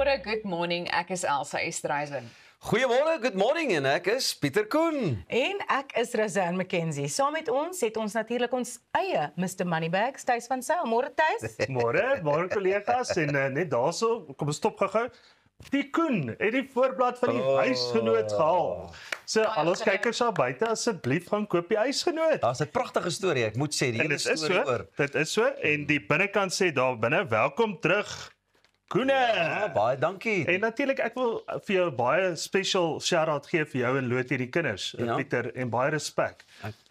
Goeiemôre, good morning. Ek is Elsa Esterhuizen. Goeiemôre, good morning en ek is Pieter Koen. En ek is Razan McKenzie. Saam met ons het ons natuurlik ons eie Mr Moneybags, Thys van Sail. Môre Thys. Môre kollegas en net daarso, kom ons stop gou-gou. Die Koen het die voorblad van die huisgenoot gehaal. So al ons kykers daar buite, asseblief gaan koop die huisgenoot. Daar's 'n pragtige storie, ek moet sê, die hele storie oor. Dit is so en die binnekant sê daar binne, welkom terug. Koene. Ja, baie dankie. En natuurlik ek wil vir jou baie special shout-out gee vir jou en Lotie die kinders, Ja. Pieter, en baie respek.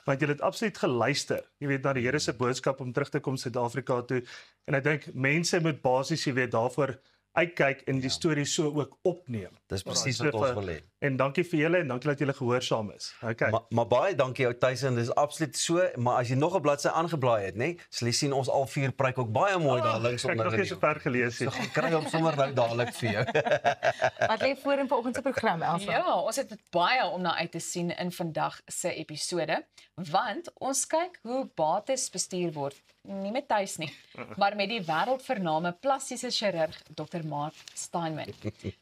Want julle het absoluut geluister. Jy weet na die Here se boodskap om terug te kom Suid-Afrika toe. En ek dink mense moet basies, jy weet, daarvoor uitkyk en die storie so ook opneem. Dis presies wat ons wil hê. En dankie vir julle en dankie dat julle gehoorsaam is. Okay. Maar baie dankie ou Tyson, dis absoluut so, maar as jy nog 'n bladsy aangeblaai het, nê, sal jy sien ons al vier preek ook baie mooi daar links Ek onder. het nog nie so ver gelees nie. So gaan kry hom sommer nou dadelik vir jou. Wat lê voor in vanoggend se program, Elsa? Ja, ons het baie om na uit te sien in vandag se episode, want ons kyk hoe bates bestuur word, nie met Thys nie, maar met die wêreldvername plastiese chirurg Dr. Mark Steinman.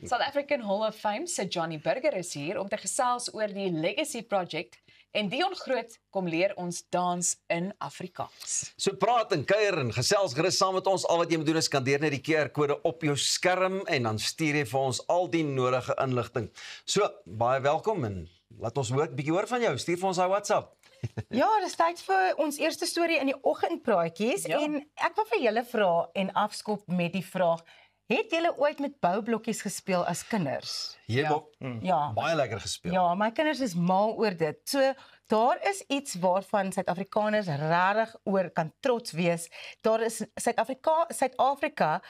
South African Hall of Fame se Johnny Burger is hier om te gesels oor die Legacy Project en Dion Groot kom leer ons dans in Afrikaans. So praat en kuier en gesels gerus saam met ons. Al wat jy moet doen is skandeer net die QR-kode op jou skerm en dan stuur jy vir ons al die nodige inligting. So, baie welkom en laat ons bietjie hoor van jou. Stuur vir ons daai WhatsApp. Ja, dis tyd vir ons eerste storie in die oggendpraatjies en ek wil vir julle vra en afskop met die vraag: het julle ooit met boublokkies gespeel as kinders? Ja. Baie lekker gespeel. Ja, my kinders is mal oor dit. So daar is iets waarvan Suid-Afrikaners regtig oor kan trots wees. Daar is Suid-Afrika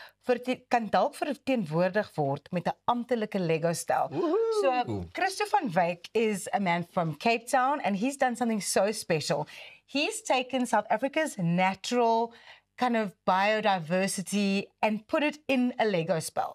kan dalk verteenwoordig word met 'n amptelike Lego stel. So Christo van Wyk is a man from Cape Town and he's done something so special. He's taken South Africa's natural kind of biodiversity and put it in a Lego set.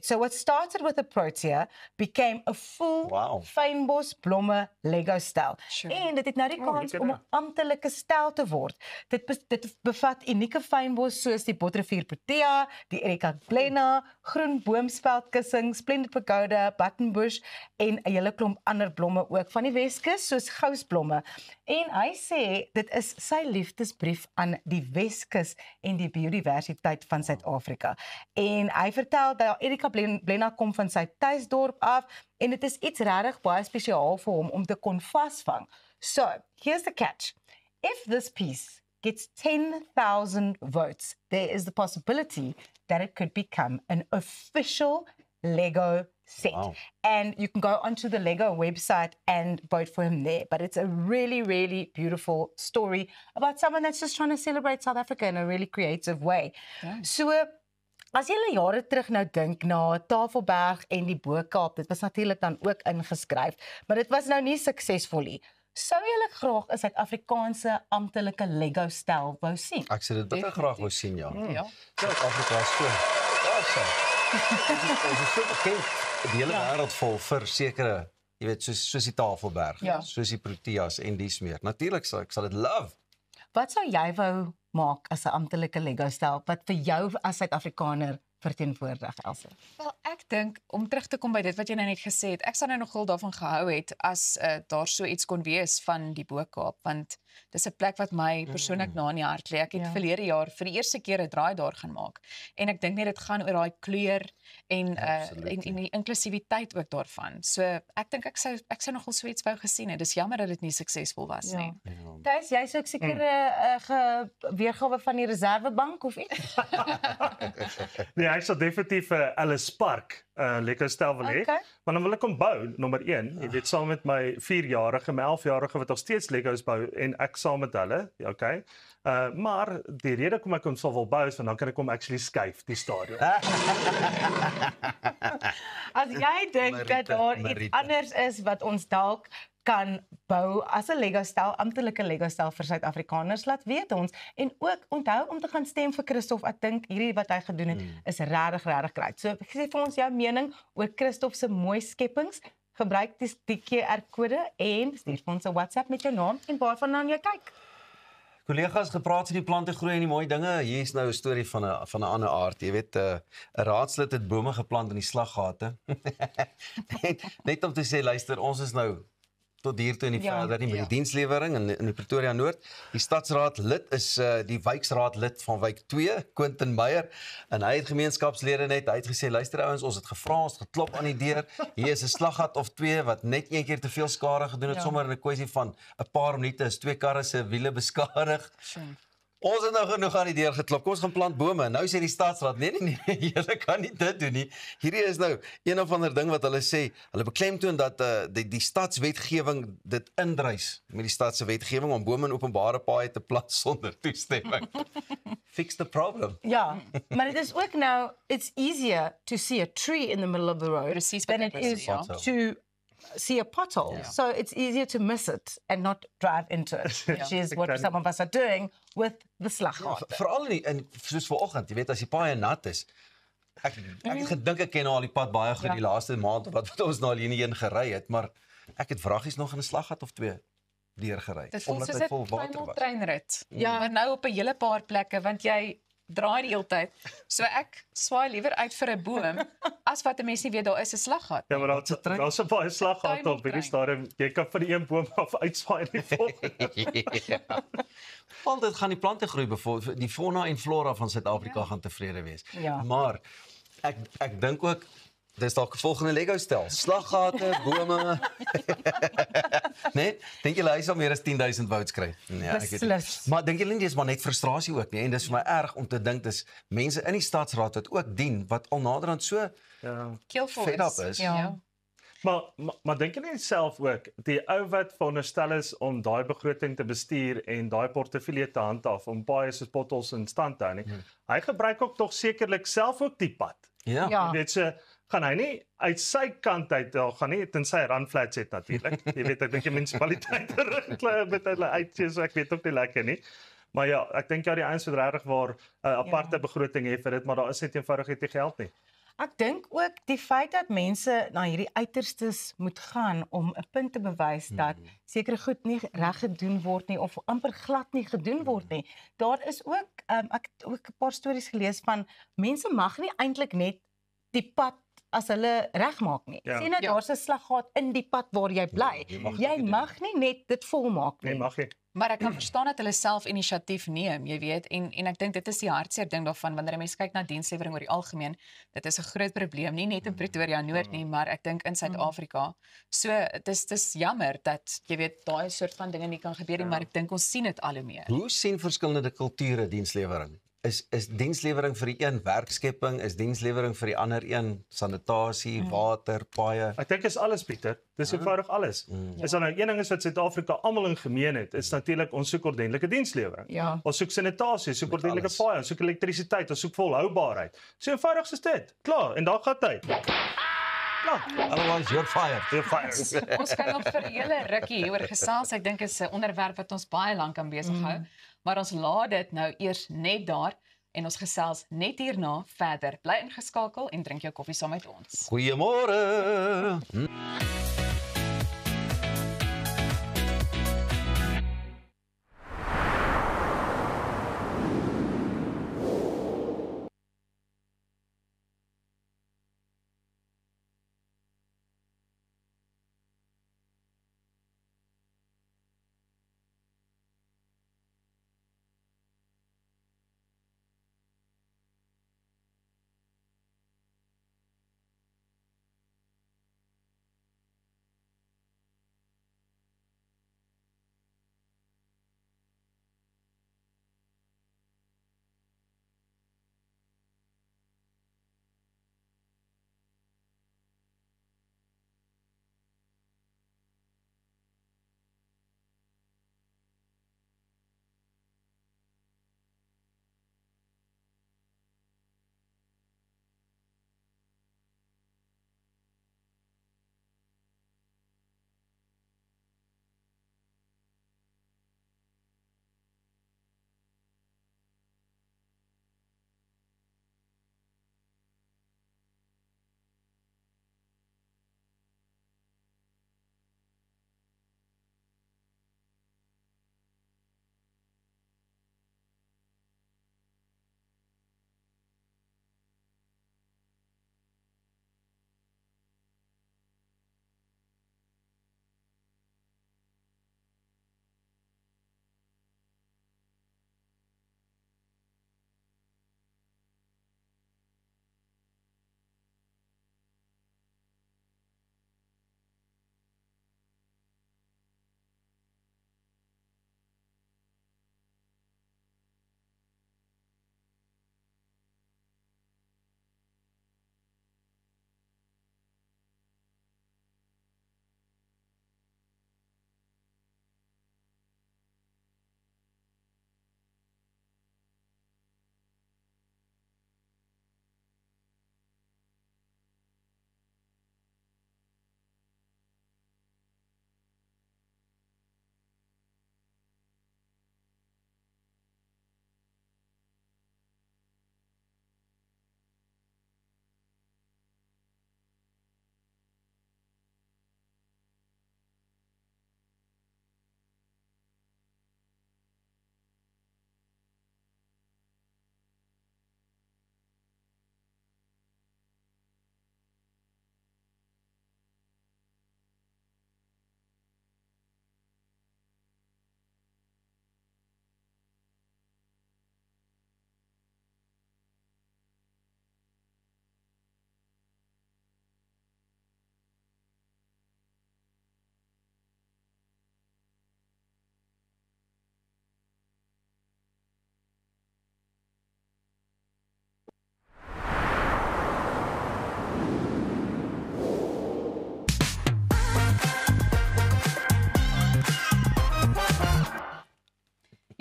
So what started with a Protea became a full fynbos blomme Lego stel. En dit het nou die kans om 'n amptelike stel te word. Dit bevat unieke fynbos soos die Botterivier Protea, die Erica Plena, groen boomspeldkussing, Splendid Pagoda, Buttonbush en 'n hele klomp ander blomme ook van die Weskus soos gousblomme. En hy sê dit is sy liefdesbrief aan die Weskus en die biodiversiteit van Suid-Afrika. En hy vertel dat Erica Plena kom van sy tuisdorp af en dit is iets regtig baie spesiaal vir hom om te kon vasvang. So, here's the catch. If this piece gets 10,000 votes, there is the possibility that it could become an official Lego set. Wow. And you can go onto the Lego website and vote for him there. But it's a really, really beautiful story about someone that's just trying to celebrate South Africa in a really creative way. So, as julle jare terug nou dink na Tafelberg en die Bo-Kaap, dit was natuurlik dan ook ingeskryf, maar dit was nou nie suksesvol nie. Sou julle graag 'n Suid-Afrikaanse amptelike Lego stel wou sien? Ek sê dit bitter graag wou sien, ja. Ja. Suid-Afrika is so. Ons is so bekend die hele wêreld vol vir sekere, jy weet, soos die Tafelberg, soos die Proteas en dies meer. Natuurlik ek sal dit love. Wat sou jy wou maak as 'n amptelike Lego stel wat vir jou as Suid-Afrikaner verteenwoordig, Elsa? Wel, ek dink om terug te kom by dit wat jy nou net gesê het, ek sou nou nogal daarvan gehou het as daar so iets kon wees van die Bo-Kaap, want dis 'n plek wat my persoonlik na in die hart lê. Ek het verlede jaar vir die eerste keer 'n draai daar gaan maak. En ek dink net dit gaan oor daai kleur en die inklusiwiteit ook daarvan. So ek dink ek sou nogal so iets wou gesien het. Dis jammer dat dit nie suksesvol was nie. Thys, jy sou seker 'n weergawe van die Reservebank of iets? Nee, ek sal definitief Ellis Park Lego stel wil hê. Maar dan wil ek hom bou, nommer 1. Jy weet, saam met my 4-jarige, my 11-jarige wat nog steeds Legos bou en ek saam met hulle, okay. Maar die rede hoekom ek hom sal wil bou is want dan kan ek hom actually skuif die stadion. As jy dink dat daar iets anders is wat ons dalk kan bou as 'n Lego stel, amptelike Lego stel vir Suid-Afrikaners, laat weet ons. En ook onthou om te gaan stem vir Christof. Ek dink hierdie wat hy gedoen het is regtig great. So sê vir ons jou mening oor Christof se mooi skepings. Gebruik die QR-kode en stuur vir ons 'n WhatsApp met jou naam en waarvan dan jy kyk. Kollegas gepraat van die plante groei en die mooi dinge. Hier is nou 'n storie van 'n ander aard. Jy weet, 'n raadslid het bome geplant in die slaggate. net om te sê, luister, ons is nou tot hier toe en nie verder nie met die dienslewering in die Pretoria Noord. Die stadsraad lid is die wijksraad lid van wijk 2, Quentin Meyer, en hy het gemeenskapslede net, hy het gesê, luister ouens, ons het gevra, ons het geklop aan die deur, hier is 'n slaggat of 2 wat net een keer te veel skade gedoen het, sommer in 'n kwessie van 'n paar minute is 2 karre se wiele beskadig. Ons het nou genoeg aan die deur geklop. Kom ons gaan plant bome. Nou sê die staatsraad, nee, julle kan nie dit doen nie. Hierdie is nou een of ander ding wat hulle sê, hulle beklemtoon dat die stadswetgewing dit indruis met die stad se wetgewing om bome in openbare paaie te plant sonder toestemming. Fix the problem. Ja, maar dit is ook nou, it's easier to see a tree in the middle of the road Presies than wat it ek is sê, ja. to see a pothole. So it's easier to miss it and not drive into it, which is what some of us are doing with the slaggat. Veral soos vanoggend, jy weet as die paaie nat is. Ek het gedink ek ken nou al die pad baie goed die laaste maand wat ons nou al hierheen gery het, maar ek het vraggies nog in 'n slaggat of 2 deurgery omdat hy vol water was. Treinrit. Ja. Maar nou op 'n hele paar plekke want jy draai die hele tyd. So ek swaai liewer uit vir 'n boom as wat 'n mens nie weet daar is 'n slaggat. Ja, maar daar's 'n baie slaggate op hierdie stadium. Jy kan van die een boom af uitswaai in die volgende. Want dit gaan die plante groei die fauna en flora van Suid-Afrika gaan tevrede wees. Ja. Maar ek dink ook dis dalk 'n volgende Lego stel. Slaggate, bome. Nee, dink julle hy sal meer as 10,000 votes kry? Nee, Beslis. Maar dink julle nie dis maar net frustrasie ook nie en dis vir my erg om te dink dis mense in die stadsraad wat ook dien wat al naderhand so Keelvol fed up is. Ja. Maar dink jy nie self ook die ou wat veronderstel is om daai begroting te bestuur en daai portefeulje te handhaaf om paaie soos potholes in stand te hou nie. Hy gebruik ook tog sekerlik self ook die pad. Ja. Ja. Jy weet so gaan hy nie uit sy kant uit, gaan nie tensy hy randflats het natuurlik. Jy weet ek dink die munisipaliteite rig met hulle uitjies, so ek weet ook nie lekker nie. Maar ja, ek dink die ouens moet regtig waar 'n aparte begroting hê vir dit, maar daar is net eenvoudig nie geld nie. Ek dink ook die feit dat mense na hierdie uiterstes moet gaan om 'n punt te bewys dat sekere goed nie reg gedoen word nie of amper glad nie gedoen word nie. Daar is ook ek het ook 'n paar stories gelees van mense mag nie eintlik net die pad as hulle regmaak nie. Ja. Sien nou daar's 'n slaggat in die pad waar jy bly. Jy mag nie net dit volmaak nie. Nee, mag jy. Maar ek kan verstaan dat hulle self inisiatief neem, jy weet, en ek dink dit is die hartseer ding daarvan wanneer 'n mens kyk na dienslewering oor die algemeen. Dit is 'n groot probleem, nie net in Pretoria Noord nie, maar ek dink in Suid-Afrika. So dis jammer dat jy weet daai soort van dinge nie kan gebeur nie, maar ek dink ons sien dit al hoe meer. Hoe sien verskillende kulture dienslewering? Is dienslewering vir die een werkskepping, is dienslewering vir die ander een sanitasie, water, paaie? Ek dink is alles Pieter. Dis eenvoudig alles. Is daar nou een ding is wat Suid-Afrika almal in gemeen het, is natuurlik ons soek ordentlike dienslewering. Ja. Ons soek sanitasie, soek ordentlike alles. paaie, ons soek elektrisiteit, ons soek volhoubaarheid. So eenvoudig is dit. Klaar, en daar gaan hy. Klaar. Otherwise you're fired. You're fired. Ons kan nog vir 'n hele rukkie hieroor gesels. Ek dink is 'n onderwerp wat ons baie lank aan besig hou. Maar ons laat dit nou eers net daar en ons gesels net hierna verder. Bly ingeskakel en drink jou koffie saam met ons. Goeiemôre.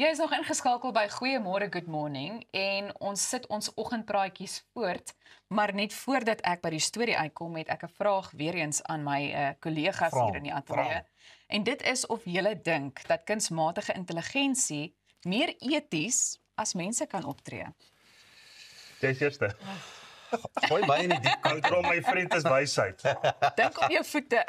Jy is nog ingeskakel by Goeiemôre Good Morning en ons sit ons oggendpraatjies voort, maar net voordat ek by die storie uitkom, het ek 'n vraag weer eens aan my kollegas hier in die ateljee. En dit is of julle dink dat kunsmatige intelligensie meer eties as mense kan optree. Jy is eerste. Gooi my in die diep. Kontrol my vriend is wysheid. Dink op jou voete.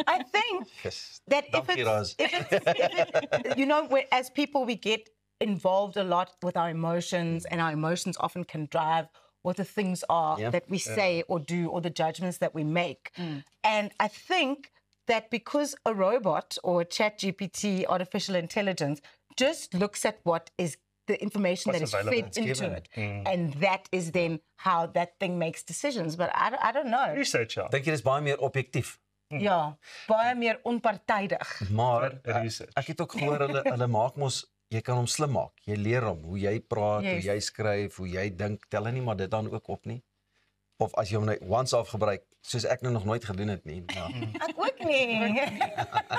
I think Yes. that if Dankie, Raz. it's you know, as people, we get involved a lot with our emotions, and our emotions often can drive what the things are Yeah. that we say or do, or the judgments that we make. And I think that because a robot or a ChatGPT, artificial intelligence, just looks at what is the information What's that is available. fed into it, and that is then how that thing makes decisions. But I don't know. Research ja. Dink jy dis baie meer objektief? Ja, baie meer onpartydig. Maar Research. ek het ook gehoor hulle maak mos jy kan hom slim maak. Jy leer hom hoe jy praat, Yes. hoe jy skryf, hoe jy dink. Tel hy nie maar dit dan ook op nie? Of as jy hom net once off gebruik, soos ek nou nog nooit gedoen het nie. Ja. Ek ook nie.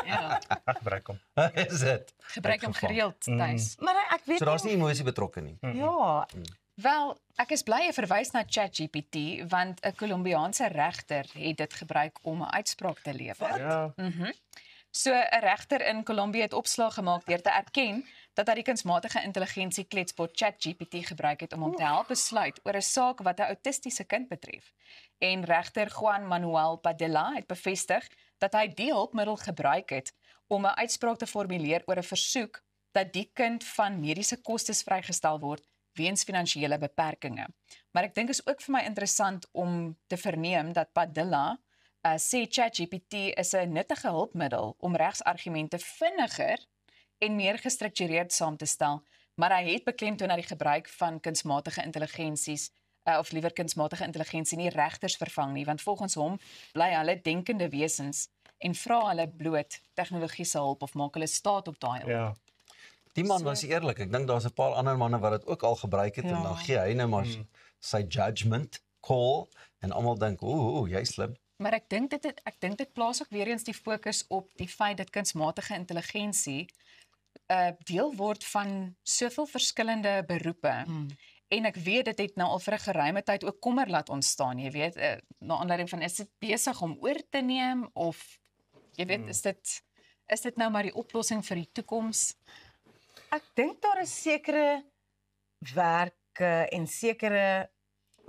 Ja, Ek gebruik hom. Is dit? gebruik hom gereeld tuis. Maar ek weet So daar's nie emosie betrokke nie. Ja, Wel, ek is bly jy verwys na ChatGPT want 'n Kolumbiaanse regter het dit gebruik om 'n uitspraak te lewer. Ja. So 'n regter in Kolumbie het opslag gemaak deur te erken dat hy die kunsmatige intelligensie kletsbot ChatGPT gebruik het om hom te help besluit oor 'n saak wat 'n autistiese kind betref. En regter Juan Manuel Padilla het bevestig dat hy die hulpmiddel gebruik het om 'n uitspraak te formuleer oor 'n versoek dat die kind van mediese kostes vrygestel word weens finansiële beperkings. Maar ek dink is ook vir my interessant om te verneem dat Padilla sê ChatGPT is 'n nuttige hulpmiddel om regsargumente vinniger en meer gestruktureerd saam te stel, maar hy het beklemtoon dat die gebruik van kunsmatige intelligensies of liewer kunsmatige intelligensie nie regters vervang nie, want volgens hom bly hulle denkende wesens en vra hulle bloot tegnologiese hulp of maak hulle staat op daai hulp. Ja. Die man was eerlik. Ek dink daar's 'n paar ander manne wat dit ook al gebruik het en Ja. dan gee hy nou maar sy judgment call en almal dink, "Ooh, jy's slim." Maar ek dink dit plaas ook weer eens die fokus op die feit dat kunsmatige intelligensie deel word van soveel verskillende beroepe. En ek weet dit het nou al vir 'n geruime tyd ook kommer laat ontstaan, jy weet, na aanleiding van is dit besig om oor te neem of jy weet, is dit nou maar die oplossing vir die toekoms? ek dink daar is sekere werke en sekere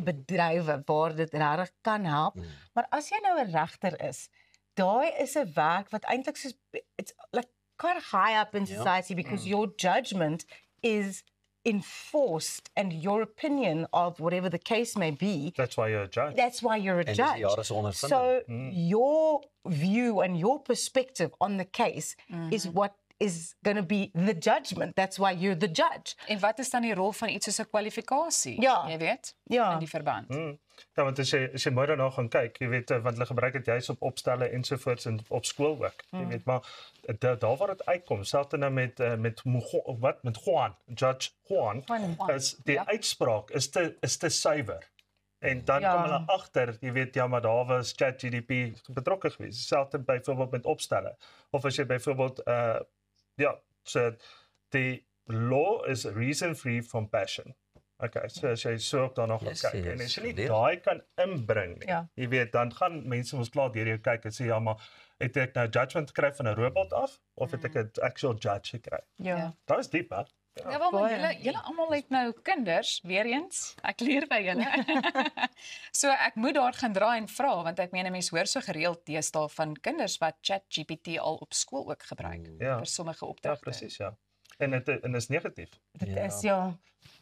bedrywe waar dit regtig kan help. Maar as jy nou 'n regter is, daai is 'n werk wat eintlik soos it's like quite high up in society because your judgment is enforced and your opinion of whatever the case may be, That's why you're a judge. that's why you're a En dis judge. jare se ondervinding. So your view and your perspective on the case is what is going to be the judgment. That's why you're the judge. En wat is dan die rol van iets soos 'n kwalifikasie, Ja. jy weet, Ja. in die verband? Ja, want as jy mooi daarna gaan kyk, jy weet, want hulle gebruik dit juis op opstelle ensovoorts en op skool ook. Jy weet, maar daar waar dit uitkom, selfs nou met Juan, Judge Juan, is die uitspraak is te suiwer. En dan Ja. kom hulle agter, jy weet, ja, maar daar was ChatGPT betrokke geweest. Selfs byvoorbeeld met opstelle. Of as jy byvoorbeeld so die law is reason free from passion. Okay, so as jy so op daarna gaan Yes, kyk yes, en as jy nie leer. daai kan inbring nie, Ja. jy weet, dan gaan mense ons klaar deur jou kyk en sê ja, maar het ek nou judgment gekry van 'n robot af of het ek 'n actual judge gekry? Ja. Dit is diep, hè? Ja, wel, maar baie. julle almal het nou kinders, weer eens. Ek leer by julle. So ek moet daar gaan draai en vra want ek meen 'n mens hoor so gereeld deesdae van kinders wat ChatGPT al op skool ook gebruik Ja. vir sommige Ja, opdragte. presies, ja. En dit is negatief. Dit Ja. is ja.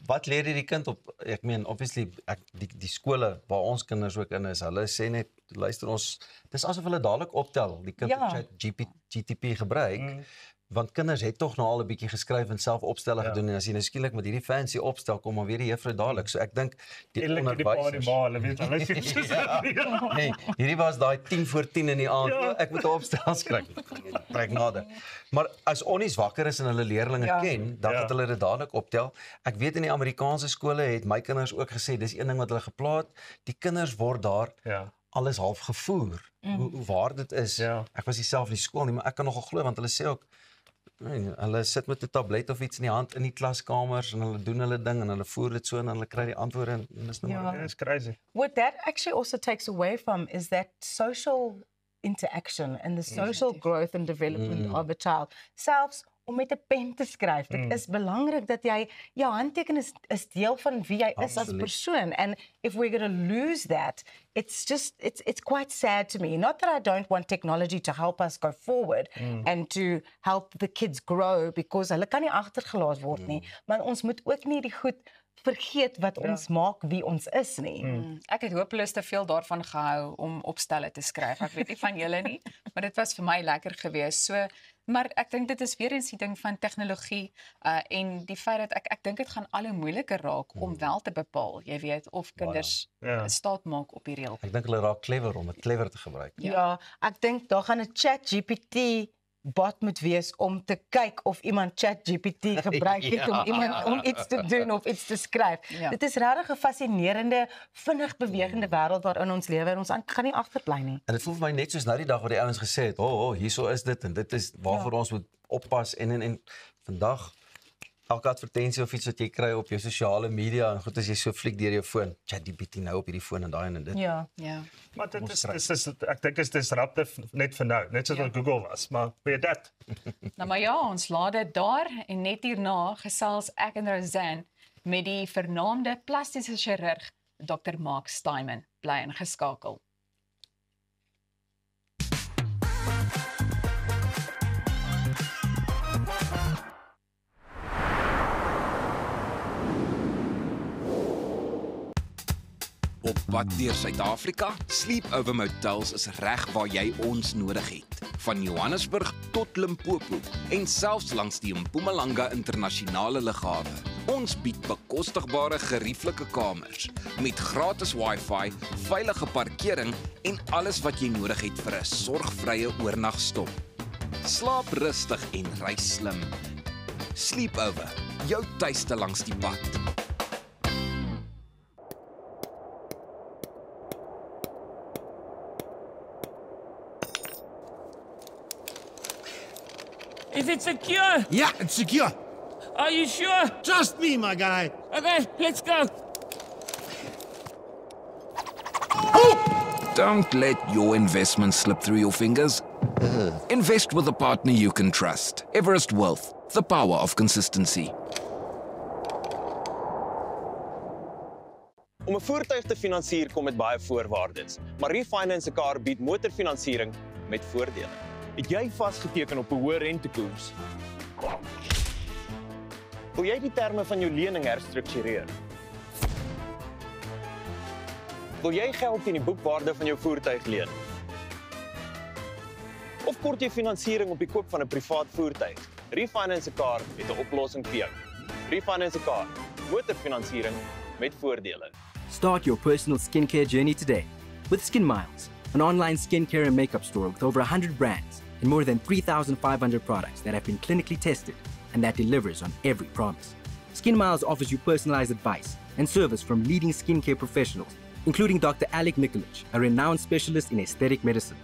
Wat leer jy die kind op? Ek meen obviously die skole waar ons kinders ook in is, hulle sê net luister ons, dis asof hulle dadelik optel die kind Ja. wat ChatGPT gebruik. Want kinders het tog nou al 'n bietjie geskryf en self opstelle gedoen en as jy nou skielik met hierdie fancy opstel kom maar weer die juffrou dadelik. So ek dink die Eintlik die pa en die onderwysers ma, hulle weet hulle sê Nee, hierdie was daai 10 voor 10 in die aand. Ja. Ek moet 'n opstel skryf. Trek nader. Maar as onnies wakker is en hulle leerlinge Ja. ken, dan Ja. het hulle dit dadelik optel. Ek weet in die Amerikaanse skole het my kinders ook gesê dis een ding wat hulle geplaat. Die kinders word daar Ja. alles half gevoer. Hoe waar dit is. Ja. Ek was nie self in die skool nie, maar ek kan nogal glo want hulle sê ook Nee, hulle sit met 'n tablet of iets in die hand in die klaskamers en hulle doen hulle ding en hulle voer dit so en hulle kry die antwoorde en dis nou maar. Ja, it's crazy. What that actually also takes away from is that social interaction and the social growth and development of a child. Selfs om met 'n pen te skryf. Dit is belangrik dat jy jou handteken is deel van wie jy is as persoon. And if we're going to lose that, it's quite sad to me. Not that I don't want technology to help us go forward and to help the kids grow because hulle kan nie agtergelaat word nie, maar ons moet ook nie die goed vergeet wat ons maak wie ons is nie. Ek het hopeloos te veel daarvan gehou om opstelle te skryf. Ek weet nie van julle nie, maar dit was vir my lekker geweest. So, maar ek dink dit is weer eens die ding van tegnologie en die feit dat ek dink dit gaan al hoe moeiliker raak om wel te bepaal, jy weet, of kinders staat maak op die reël. Ek dink hulle raak clever om dit clever te gebruik. Ja, ek dink daar gaan 'n ChatGPT bot moet wees om te kyk of iemand ChatGPT gebruik het om iets te doen of iets te skryf. Dit is regtig 'n fascinerende, vinnig bewegende wêreld waarin ons lewe en ons gaan nie agterbly nie. En dit voel vir my net soos nou die dag wat die ouens gesê het, hierso is dit en dit is waarvoor ons moet oppas en vandag elke advertensie of iets wat jy kry op jou sosiale media en goed as jy so fliek deur jou foon, ChatGPT nou op hierdie foon en daai en dit. Ja. Maar dit is ek dink is disruptive net vir nou, net soos wat Google was, maar weet dit. Nou maar ja, ons laat dit daar en net hierna gesels ek en Roseanne met die vernaamde plastiese chirurg Dr. Mark Steinman. Bly ingeskakel. Op pad deur Suid-Afrika, Sleepover Motels is reg waar jy ons nodig het. Van Johannesburg tot Limpopo en selfs langs die Mpumalanga internasionale lughawe. Ons bied bekostigbare gerieflike kamers met gratis Wi-Fi, veilige parkering en alles wat jy nodig het vir 'n sorgvrye oornagstop. Slaap rustig en reis slim. Sleepover, jou tuiste langs die pad. Is it secure? Yeah, it's secure. Are you sure? Trust me, my guy. Okay, let's go. Don't let your investment slip through your fingers. Invest with a partner you can trust. Everest Wealth, the power of consistency. Om 'n voertuig te finansier kom met baie voorwaardes, maar Refinance 'n Car bied motorfinansiering met voordele. Het jy vasgeteken op 'n hoë rentekoers? Wil jy die terme van jou lening herstruktureer? Wil jy geld teen die boekwaarde van jou voertuig leen? Of kort jy finansiering op die koop van 'n privaat voertuig? Refinance 'n Car het 'n oplossing vir jou. Refinance 'n Car, motorfinansiering met voordele. Start your personal skincare journey today with Skin Miles, an online skincare and makeup store with over 100 brands and more than 3,500 products that have been clinically tested and that delivers on every promise. Skin Miles offers you personalized advice and service from leading skincare professionals, including Dr. Alec Nikolic, a renowned specialist in aesthetic medicine,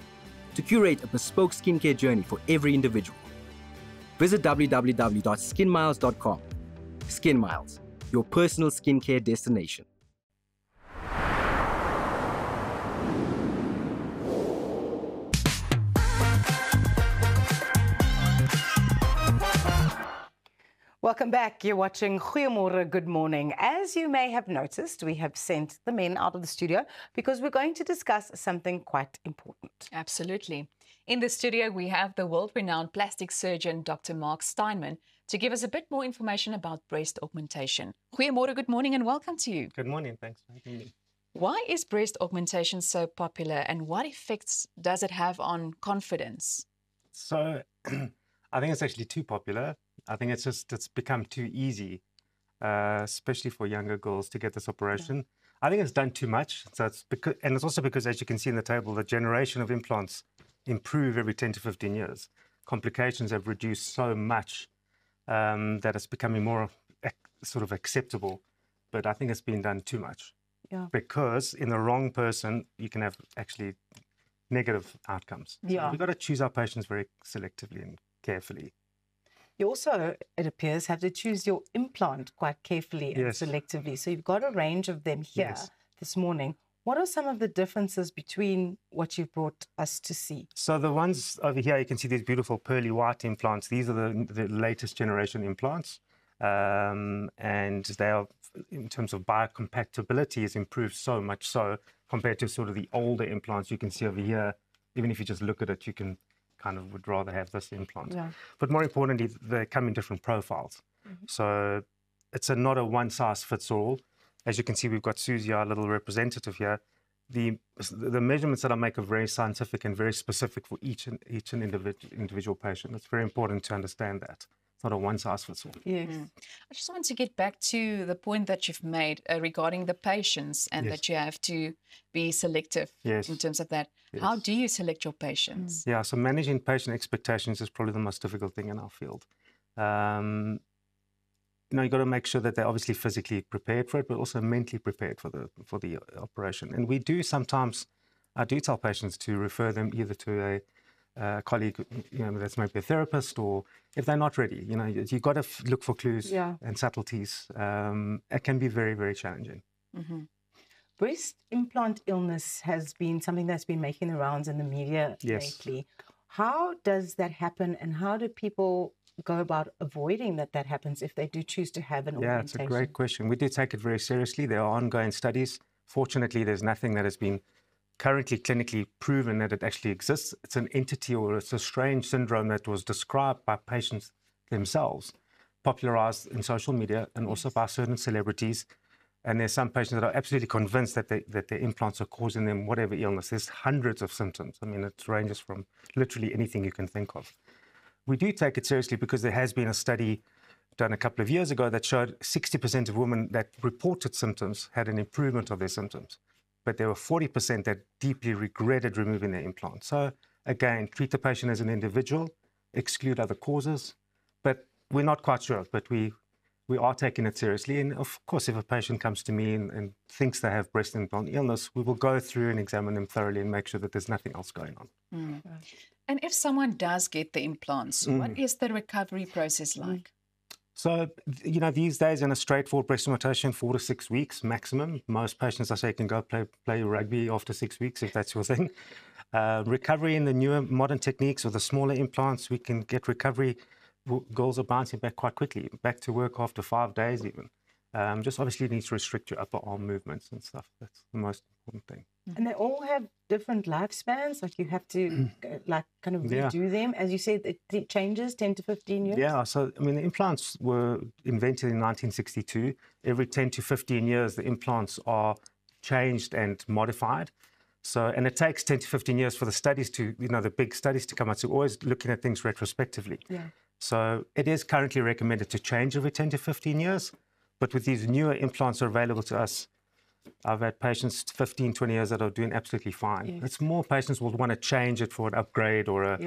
to curate a bespoke skincare journey for every individual. Visit www.skinmiles.com. Skin Miles, your personal skincare destination. Welcome back. You're watching Goeiemorgen, Good Morning. As you may have noticed, we have sent the men out of the studio because we're going to discuss something quite important. Absolutely. In the studio, we have the world-renowned plastic surgeon, Dr. Mark Steinman, to give us a bit more information about breast augmentation. Goeiemorgen, good morning, and welcome to you. Good morning, thanks for having me. Why is breast augmentation so popular, and what effects does it have on confidence? So, I think it's actually too popular. I think it's become too easy, especially for younger girls to get this operation. Yeah. I think it's done too much. So it's also because, as you can see in the table, the generation of implants improve every 10 to 15 years. Complications have reduced so much that it's becoming more sort of acceptable. But I think it's been done too much. Yeah. Because in the wrong person, you can have actually negative outcomes. Yeah. So we've got to choose our patients very selectively and carefully. You also, it appears, have to choose your implant quite carefully and Yes. selectively. So you've got a range of them here Yes. this morning. What are some of the differences between what you've brought us to see? So the ones over here, you can see these beautiful pearly white implants. These are the latest generation implants. And they are, in terms of biocompatibility, is improved so much so compared to sort of the older implants you can see over here. Even if you just look at it, you can kind of would rather have this implant. Yeah. But more importantly, they come in different profiles. So it's not a one size fits all. As you can see, we've got Susie, our little representative here. The measurements that I make are very scientific and very specific for each individual patient. It's very important to understand that. It's not a one size fits all. Yes. I just want to get back to the point that you've made regarding the patients and Yes. that you have to be selective Yes. in terms of that. Yes. How do you select your patients? Yeah, so managing patient expectations is probably the most difficult thing in our field. You've got to make sure that they're obviously physically prepared for it, but also mentally prepared for the operation. And we do sometimes, I do tell patients to refer them either to a colleague, that's maybe a therapist, or if they're not ready, you've got to look for clues and subtleties. It can be very, very challenging. Mm-hmm. Breast implant illness has been something that's been making the rounds in the media lately. How does that happen, and how do people go about avoiding that happens if they do choose to have an augmentation? Yeah, it's a great question. We do take it very seriously. There are ongoing studies. Fortunately, there's nothing that has been currently clinically proven that it actually exists. It's an entity, or it's a strange syndrome that was described by patients themselves, popularized in social media and also by certain celebrities. And there's some patients that are absolutely convinced that their implants are causing them whatever illness. There's hundreds of symptoms. I mean, it ranges from literally anything you can think of. We do take it seriously because there has been a study done a couple of years ago that showed 60% of women that reported symptoms had an improvement of their symptoms. But there were 40% that deeply regretted removing their implant. So again, treat the patient as an individual, exclude other causes. But we're not quite sure, but we are taking it seriously. And of course, if a patient comes to me and thinks they have breast implant illness, we will go through and examine them thoroughly and make sure that there's nothing else going on. Mm. And if someone does get the implants, what is the recovery process like? So, these days in a straightforward breast augmentation, 4 to 6 weeks maximum. Most patients, I say, can go play rugby after 6 weeks if that's your thing. Recovery in the newer modern techniques or the smaller implants, we can get recovery. Girls are bouncing back quite quickly, back to work after 5 days even. Just obviously needs to restrict your upper arm movements and stuff. That's the most important thing. And they all have different lifespans. Like you have to kind of redo them. As you said, it changes 10 to 15 years. Yeah. So, I mean, the implants were invented in 1962. Every 10 to 15 years, the implants are changed and modified. So, and it takes 10 to 15 years for the studies to, the big studies to come out. So always looking at things retrospectively. Yeah. So it is currently recommended to change every 10 to 15 years. But with these newer implants are available to us, I've had patients 15, 20 years that are doing absolutely fine. Yes. It's more patients will want to change it for an upgrade or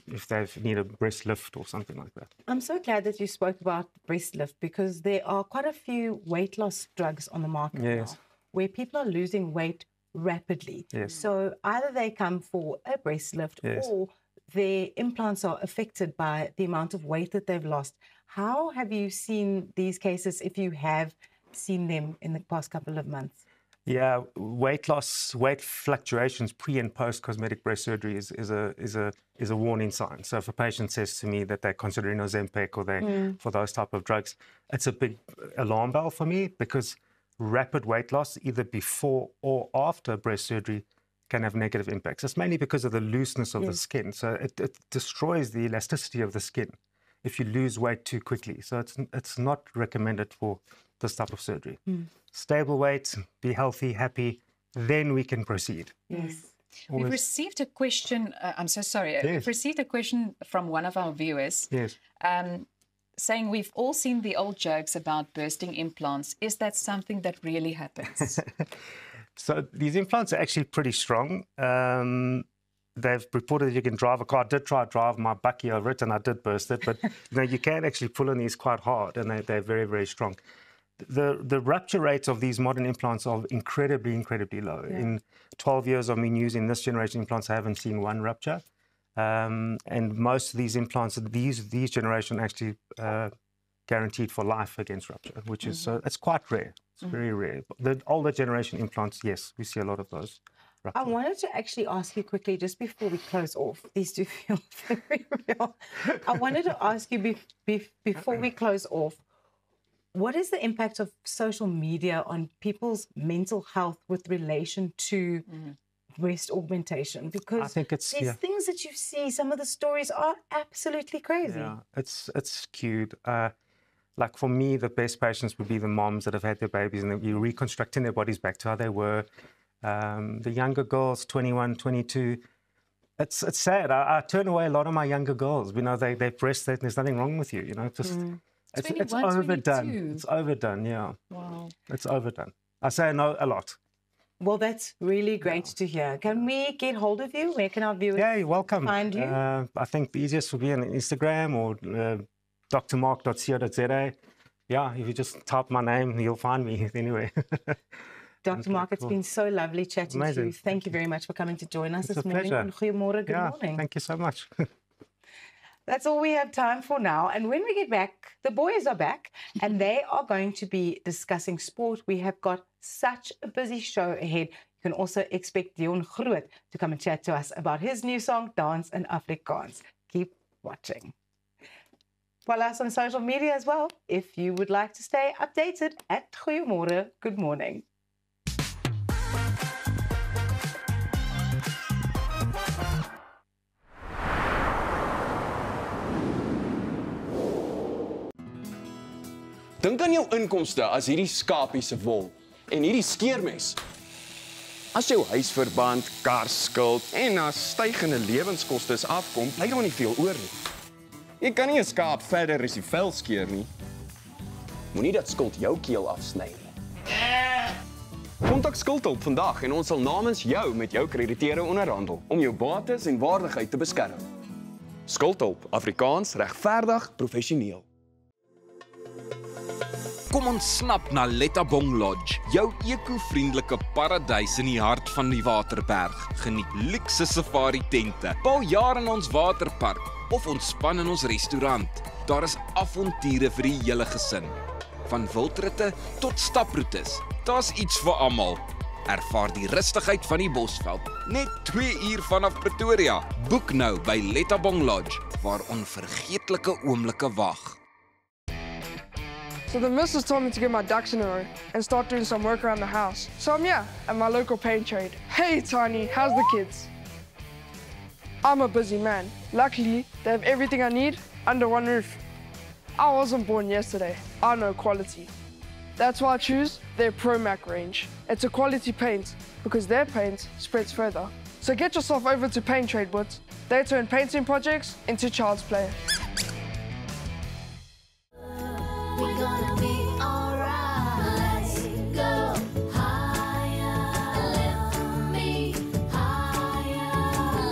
if they need a breast lift or something like that. I'm so glad that you spoke about breast lift because there are quite a few weight loss drugs on the market now where people are losing weight rapidly. Yes. So either they come for a breast lift or their implants are affected by the amount of weight that they've lost. How have you seen these cases, if you have seen them in the past couple of months? Yeah, weight loss, weight fluctuations pre and post cosmetic breast surgery is a warning sign. So if a patient says to me that they're considering Ozempic or they for those type of drugs, it's a big alarm bell for me because rapid weight loss either before or after breast surgery can have negative impacts. It's mainly because of the looseness of the skin. So it destroys the elasticity of the skin if you lose weight too quickly. So it's not recommended for this type of surgery. Stable weight, be healthy, happy, then we can proceed. Yes. We've received a question, I'm so sorry, we've received a question from one of our viewers saying we've all seen the old jokes about bursting implants. Is that something that really happens? So these implants are actually pretty strong. They've reported that you can drive a car. I did try to drive my bakkie over it and I did burst it, but you can actually pull on these quite hard and they're very, very strong. The rupture rates of these modern implants are incredibly, incredibly low. In 12 years of me using this generation implants, I haven't seen one rupture. And most of these implants, these generation actually guaranteed for life against rupture, which is it's quite rare. It's very rare. The older generation implants, yes, we see a lot of those. I wanted to actually ask you quickly, just before we close off, these do feel very real. I wanted to ask you before we close off, what is the impact of social media on people's mental health with relation to breast augmentation? Because I think it's these things that you see, some of the stories are absolutely crazy. Yeah, it's skewed. Like for me, the best patients would be the moms that have had their babies and you're reconstructing their bodies back to how they were. The younger girls, 21, 22, it's sad. I turn away a lot of my younger girls. You know, they breastfed. There's nothing wrong with you. You know, just it's overdone. 22. It's overdone. Yeah. Wow. It's overdone. I say no a lot. Well, that's really great to hear. Can we get hold of you? Where can our viewers you're welcome. find you? I think the easiest would be on Instagram or drmark.co.za. Yeah, if you just type my name, you'll find me anyway. Dr. Mark, it's been so lovely chatting to Amazing. you. Thank you very much for coming to join us It's this a morning. pleasure. And goeiemorgen, good morning. Thank you so much. That's all we have time for now. And when we get back, the boys are back and they are going to be discussing sport. We have got such a busy show ahead. You can also expect Dion Groot to come and chat to us about his new song, Dance in Afrikaans. Keep watching. Follow us on social media as well if you would like to stay updated at Goeiemorgen, Good Morning. Dink aan jou inkomste as hierdie skapie se wol en hierdie skeermes. As jou huisverband, karskuld en na stygende lewenskoste afkom, bly daar nie veel oor nie. Jy kan nie 'n skaap verder as die vel skeer nie. Moenie dat skuld jou keel afsny nie. Kontak Skuldhulp vandag en ons sal namens jou met jou krediteure onderhandel om jou bates en waardigheid te beskerm. Skuldhulp, Afrikaans, regverdig, professioneel. Kom ons snap na Lettabong Lodge, jou eco-vriendelike paradys in die hart van die Waterberg. Geniet luukse safari tente, bou jaar in ons waterpark of ontspan in ons restaurant. Daar is avonture vir die hele gesin. Van wildritte tot staproetes, daar's iets vir almal. Ervaar die rustigheid van die Bosveld, net 2 uur vanaf Pretoria. Boek nou by Lettabong Lodge, waar onvergeetlike oomblikke wag. So the missus told me to get my ducks in a row and start doing some work around the house. So I'm here at my local paint trade. Hey Tiny, how's the kids? I'm a busy man. Luckily, they have everything I need under one roof. I wasn't born yesterday. I know quality. That's why I choose their ProMac range. It's a quality paint because their paint spreads further. So get yourself over to Paint Trade Boots. They turn painting projects into child's play. We're gonna be alright. Let's go higher. Lift me higher.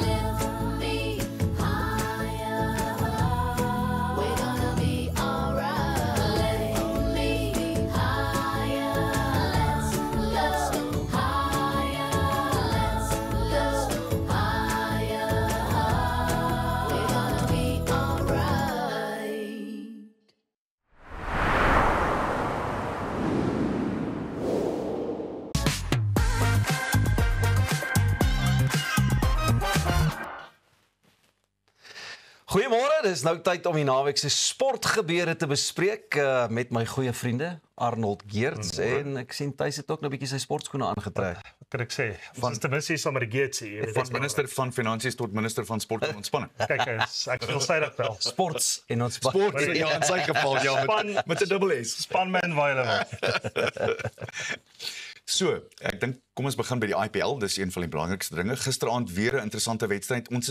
Lift me higher. We're gonna be alright. Lift me higher. Let's go higher. Let's go higher. We're gonna be alright. Goeiemôre, dis nou tyd om die naweek se sportgebeure te bespreek met my goeie vriende Arnold Geerts en ek sien Thys het ook nou 'n bietjie sy sportskoene aangetrek. Wat kan ek sê? Van ten minste is sommer die Geerts hier. Van minister van Finansies tot minister van Sport en Ontspanning. Kyk, ek wil sê dit wel. Sports en ontspanning. Sport, ja, in sy geval ja, met 'n dubbel S. Spanman Viola. So, ek dink kom ons begin by die IPL. Dis een van die belangrikste dinge. Gisteraand weer 'n interessante wedstryd. Ons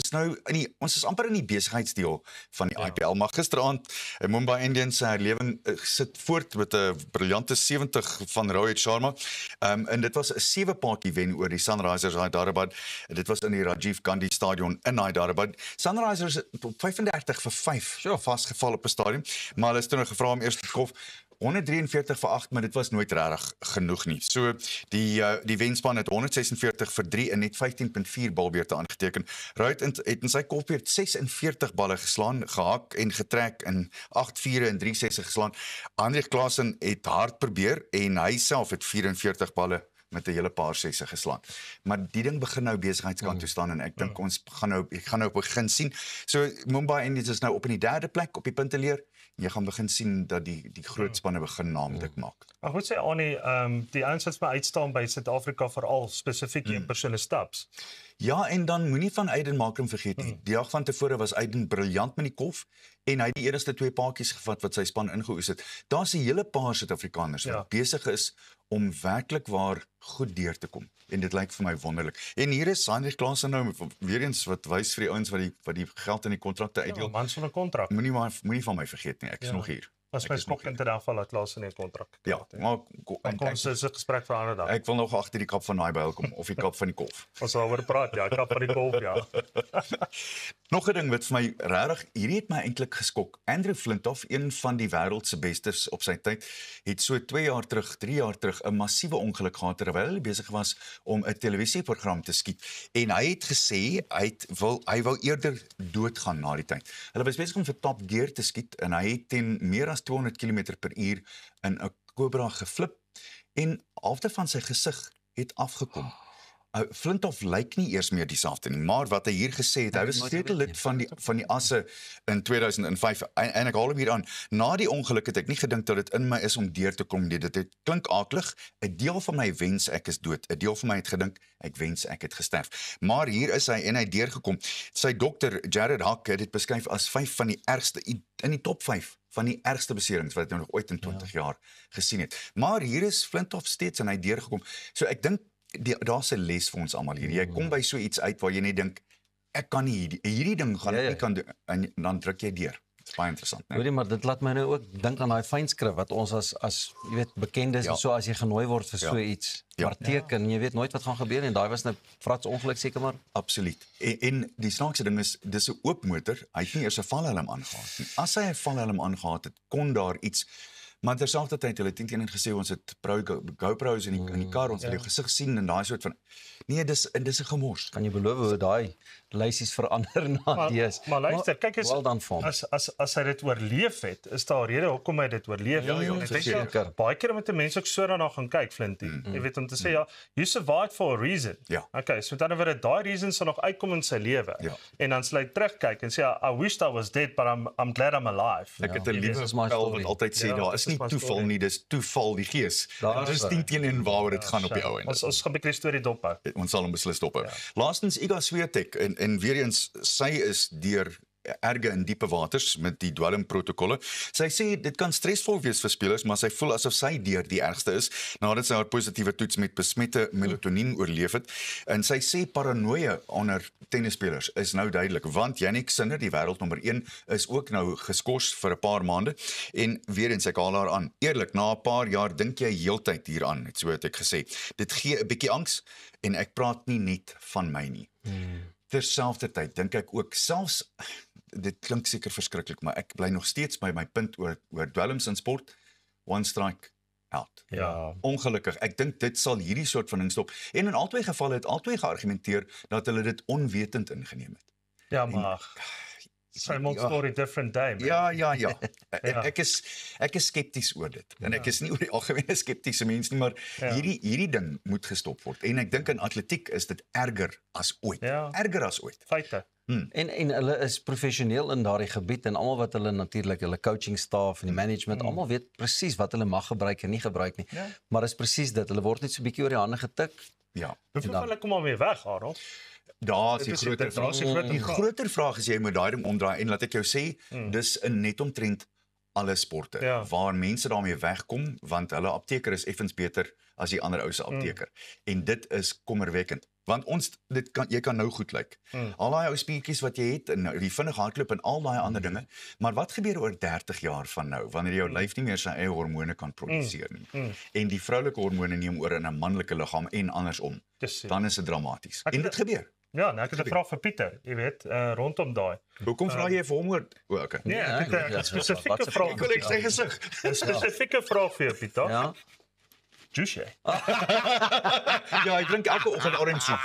is amper in die besigheidsdeel van die IPL, maar gisteraand Mumbai Indians herlewing sit voort met 'n briljante 70 van Rohit Sharma. En dit was 'n 7-paadjie wen oor die Sunrisers Hyderabad. Dit was in die Rajiv Gandhi Stadion in Hyderabad. Sunrisers op 35-5 vasgeval op 'n stadium, maar hulle is toe nou gevra om eers te skof. 143-8, maar dit was nooit regtig genoeg nie. So die wenspan het 146-3 en net 15.4 balbeurte aangeteken. Ruit het in sy kolfbeurt 46 balle geslaan, gehak en getrek in 8 vure en 3 sesse geslaan. André Klaasen het hard probeer en hy self het 44 balle met 'n hele paar sesse geslaan. Maar die ding begin nou besigheidskant toe staan en ek dink ons gaan nou begin sien. So Mumbai Indians is nou op in die 3de plek op die punteleer. Jy gaan begin sien dat die groot spanne begin naamlik maak. Ek moet sê Annie, die ouens wat my uitstaan by Suid-Afrika veral spesifiek een persoon Staps. Ja, en dan moenie van Aiden Markram vergeet nie. Die dag van tevore was Aiden briljant met die kolf en hy het die eerste 2 paadjies gevat wat sy span ingeoes het. Daar's 'n hele paar Suid-Afrikaners wat besig is om werklik waar goed deur te kom. En dit lyk vir my wonderlik. En hier is André Klaasen nou weer eens wat wys vir die ouens wat die geld in die kontrakte uitdeel. Ja, man sonder kontrak. Moenie van my vergeet nie. Ek is nog hier. Was my skok in dit geval dat Klaasen 'n kontrak. Ja, maar kom se gesprek vir 'n ander dag. Ek wil nog agter die kap van daai byl kom of die kap van die kolf. Ons sal oor praat, ja, kap van die kolf, ja. Nog 'n ding wat vir my regtig, hierdie het my eintlik geskok. Andrew Flintoff, een van die wêreld se bestes op sy tyd, het so 3 jaar terug 'n massiewe ongeluk gehad terwyl hy besig was om 'n televisieprogram te skiet. En hy het gesê hy wou eerder doodgaan na die tyd. Hulle was besig om vir Top Gear te skiet en hy het teen meer as 200 km/h in 'n Cobra geflip en halfte van sy gesig het afgekom. Flintoff lyk nie eers meer dieselfde nie, maar wat hy hier gesê het, hy was sleutelid van die asse in 2005 en ek haal hom hier aan. Na die ongeluk het ek nie gedink dat dit in my is om deur te kom nie. Dit klink aklig. 'n Deel van my wens ek is dood. 'n Deel van my het gedink ek wens ek het gesterf. Maar hier is hy en hy het deurgekom. Sy dokter Jared Huck het dit beskryf as 5 van die ergste in die top 5 van die ergste beserings wat hy nog ooit in 20 jaar gesien het. Maar hier is Flintoff steeds en hy het deurgekom. So ek dink daar's 'n les vir ons almal hier. Jy kom by so iets uit waar jy net dink ek kan nie hierdie ding gaan ek nie kan doen en dan druk jy deur. Dit is baie interessant, né? Hoorie, maar dit laat my nou ook dink aan daai fynskrif wat ons as jy weet bekendes en so as jy genooi word vir so iets. Maar teken, jy weet nooit wat gaan gebeur en daai was nou frats ongeluk seker maar. Absoluut. En die snaakse ding is dis 'n oop motor. Hy het nie eers 'n valhelm aangehad nie. As hy 'n valhelm aangehad het, kon daar iets. Maar terselfdertyd hulle het teen gesê ons het GoPro's in die kar, ons het jou gesig sien en daai soort van nee, dis 'n gemors. Kan jy beloof hoe daai lysies verander na dees? Maar luister, kyk as hy dit oorleef het, is daar 'n rede hoekom hy dit oorleef het. Ek dink baie keer moet mense ook so daarna gaan kyk, Flintie. Jy weet om te sê you survived for a reason. Okay, so dan word daai reason sal nog uitkom in sy lewe. En dan sal hy terugkyk en sê I wished I was dead but I'm glad I'm alive. Ek het 'n liefde spel wat altyd sê daar is nie toeval nie, dis toeval die gees. Dis 10 teenoor waaroor dit gaan op die ou en. Ons gaan 'n bietjie storie dophou. Ons sal hom beslis dophou. Laastens Iga Swiatek en weer eens sy is deur erge in diepe waters met die dwelmprotokolle. Sy sê dit kan stresvol wees vir spelers, maar sy voel asof sy deur die ergste is nadat sy haar positiewe toets met besmette melatonien oorleef het. En sy sê paranoia onder tennisspelers is nou duidelik, want Jannik Sinner, die wêreldnommer 1, is ook nou geskort vir 'n paar maande. En weer eens ek haal haar aan. Eerlik, na 'n paar jaar dink jy heeltyd hieraan, so het ek gesê. Dit gee 'n bietjie angs en ek praat nie net van my nie. Terselfdertyd dink ek ook selfs dit klink seker verskriklik, maar ek bly nog steeds by my punt oor dwelms in sport. One strike out. Ja. Ongelukkig. Ek dink dit sal hierdie soort van ding stop. En in albei gevalle het albei geargumenteer dat hulle dit onwetend ingeneem het. Ja, maar same old story, different day. Man. Ja. Ek is skepties oor dit. En ek is nie oor die algemene skeptiese mens nie, maar hierdie ding moet gestop word. En ek dink in atletiek is dit erger as ooit. Erger as ooit. Feite. En hulle is professioneel in daardie gebied en almal wat hulle natuurlik hulle coaching staff en die management almal weet presies wat hulle mag gebruik en nie gebruik nie. Maar dis presies dit. Hulle word net so 'n bietjie oor die hande getik. Ja. Hoeveel hulle kom al weer weg, Harold? Daar is die groter vraag. Die groter vraag is jy moet daai ding omdraai en laat ek jou sê, dis in net omtrent alle sporte waar mense daarmee wegkom want hulle apteker is effens beter as die ander ou se apteker. En dit is kommerwekkend. Want jy kan nou goed lyk. Al daai ou spiertjies wat jy het en die vinnige hardloop en al daai ander dinge, maar wat gebeur oor 30 jaar van nou wanneer jou lyf nie meer sy eie hormone kan produseer nie. En die vroulike hormone neem oor in 'n manlike liggaam en andersom. Dan is dit dramaties. En dit gebeur. Ja, nou ek het 'n vraag vir Pieter, jy weet, rondom daai. Hoekom vra jy vir hom oor? O, okay. Nee, ek het 'n spesifieke vraag. Ek wil ek sy gesig. 'n Spesifieke vraag vir jou, Pieter. Ja. Juice. Ja, ek drink elke oggend orange soep.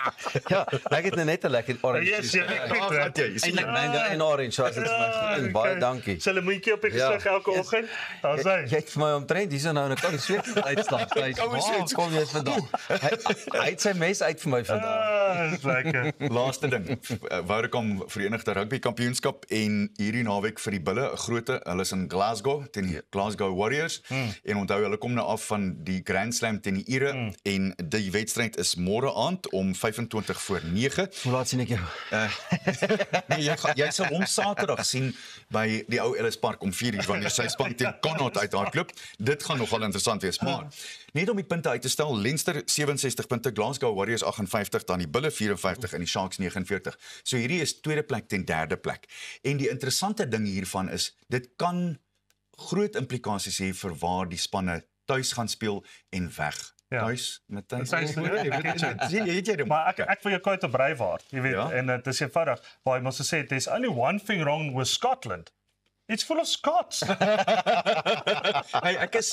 Ja, ek het net 'n lekker orange. Yes, ja, Eintlik mango en orange, so as dit vir my goed en baie dankie. Sal 'n moetjie op die gesig elke oggend. Dan sê jy het vir my omtrent hierso nou 'n koue sweet uitslag. Kom jy vandag? Hy het sy mes uit vir my vandag. Dis lekker. Laaste ding, Vodacom Verenigde Rugby Kampioenskap en hierdie naweek vir die Bulle 'n groote, hulle is in Glasgow teen die Glasgow Warriors en onthou hulle kom nou af van die Grand Slam teen die Ire en die wedstryd is môre aand om 9:25. Hoe laat sien ek jou? Nee, jy sal hom Saterdag sien by die ou Ellis Park om 4:00 wanneer sy span teen Connaught uithardloop. Dit gaan nogal interessant wees, maar net om die punte uit te stel, Leinster 67 punte, Glasgow Warriors 58, dan die Bulle 54 en die Sharks 49. So hierdie is tweede plek teen derde plek. En die interessante ding hiervan is, dit kan groot implikasies hê vir waar die spanne tuis gaan speel en weg. Tuis met tuis. Maar ek wil jou quote op Braveheart, jy weet, en dit is eenvoudig, waar hy mos gesê het, there's only one thing wrong with Scotland. It's full of Scots. Hey, ek is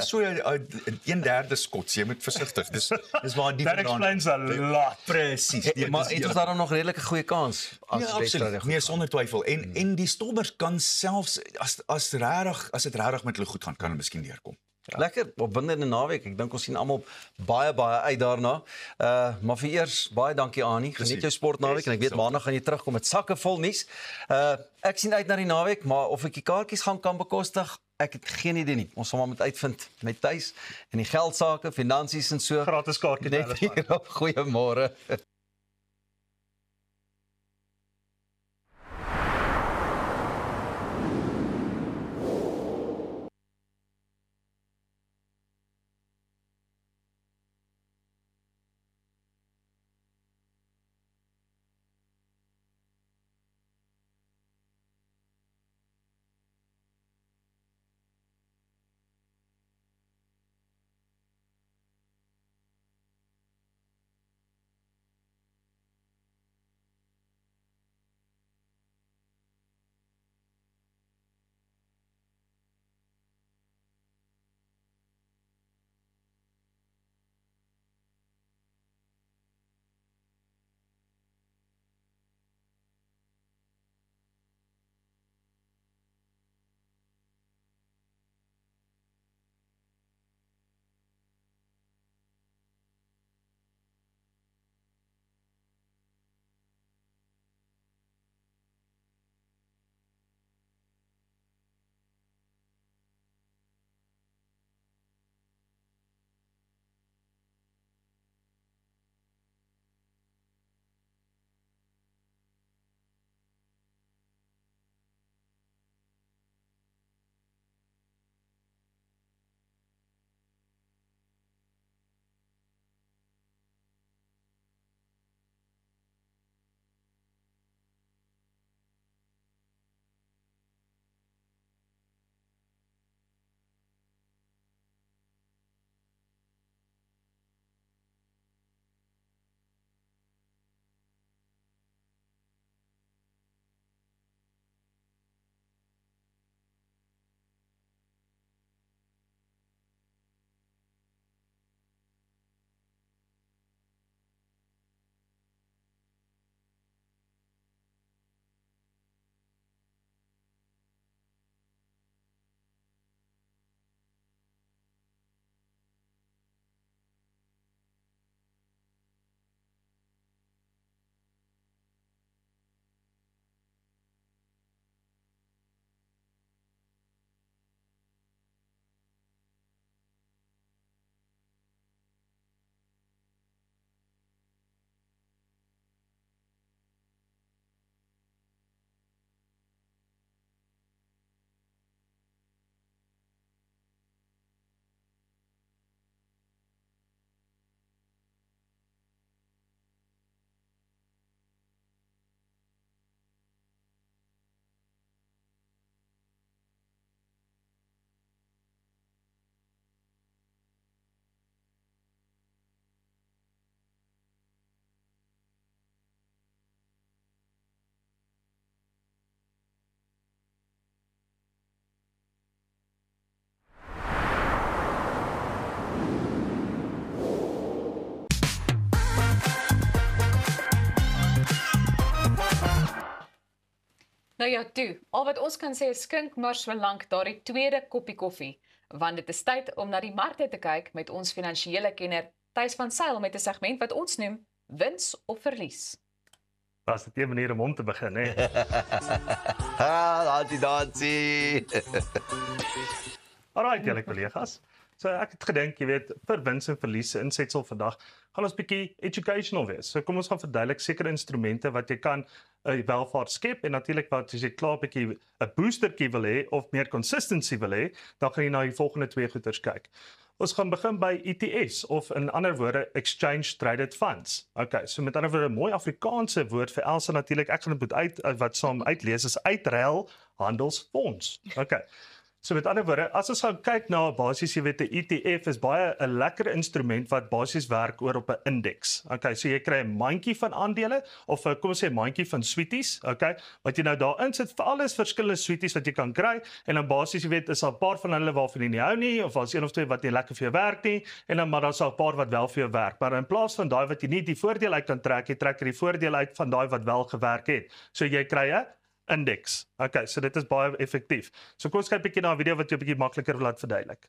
so 1/3 Skots, jy moet versigtig. Dis waar die That explains a lot. Presies. Maar het ons daar nog redelike goeie kans as ja, absoluut. Nee, sonder twyfel. En die Stormers kan selfs as dit regtig met hulle goed gaan, kan hulle miskien deurkom. Ja. Lekker, opwindende naweek. Ek dink ons sien almal baie uit daarna. Maar vir eers baie dankie Annie. Geniet jou sportnaweek en ek weet maandag gaan jy terugkom met sakke vol nuus. Ek sien uit na die naweek, maar of ek die kaartjies kan bekostig, ek het geen idee nie. Ons sal maar moet uitvind met tuis en die geldsaake, finansies en so. Gratis kaartjies. Net hier op goeiemôre. Nou ja, toe. Al wat ons kan sê is skink maar so lank daardie tweede koppie koffie, want dit is tyd om na die markte te kyk met ons finansiële kenner Thys van Sail met 'n segment wat ons noem Wins of Verlies. Was dit 'n manier om te begin, hè? Dansie. Alright, julle kollegas. So ek het gedink, jy weet, vir wins en verliese insetsel vandag gaan ons bietjie educational wees. So kom ons gaan verduidelik sekere instrumente wat jy kan welvaart skep en natuurlik wat as jy klaar bietjie 'n boostertjie wil hê of meer consistency wil hê, dan gaan jy na die volgende twee goeters kyk. Ons gaan begin by ETFs of in ander woorde Exchange Traded Funds. Okay, so met ander woorde 'n mooi Afrikaanse woord vir Elsa natuurlik. Ek gaan dit moet wat saam uitlees is uitruil handelsfonds. Okay. So met ander woorde, as ons gaan kyk na basies jy weet 'n ETF is baie 'n lekker instrument wat basies werk oor op 'n indeks. Okay, so jy kry 'n mandjie van aandele of kom ons sê 'n mandjie van sweeties, okay, wat jy nou daarin sit vir alles verskillende sweeties wat jy kan kry en dan basies jy weet is daar 'n paar van hulle waarvan jy nie hou nie of as een of twee wat nie lekker vir jou werk nie en dan maar daar's 'n paar wat wel vir jou werk. Maar in plaas van daai wat jy nie die voordeel uit kan trek, jy trek die voordeel uit van daai wat wel gewerk het. So jy kry 'n index. Okay, so dit is baie effektief. So kom ons kyk 'n bietjie na 'n video wat jou 'n bietjie makliker laat verduidelik.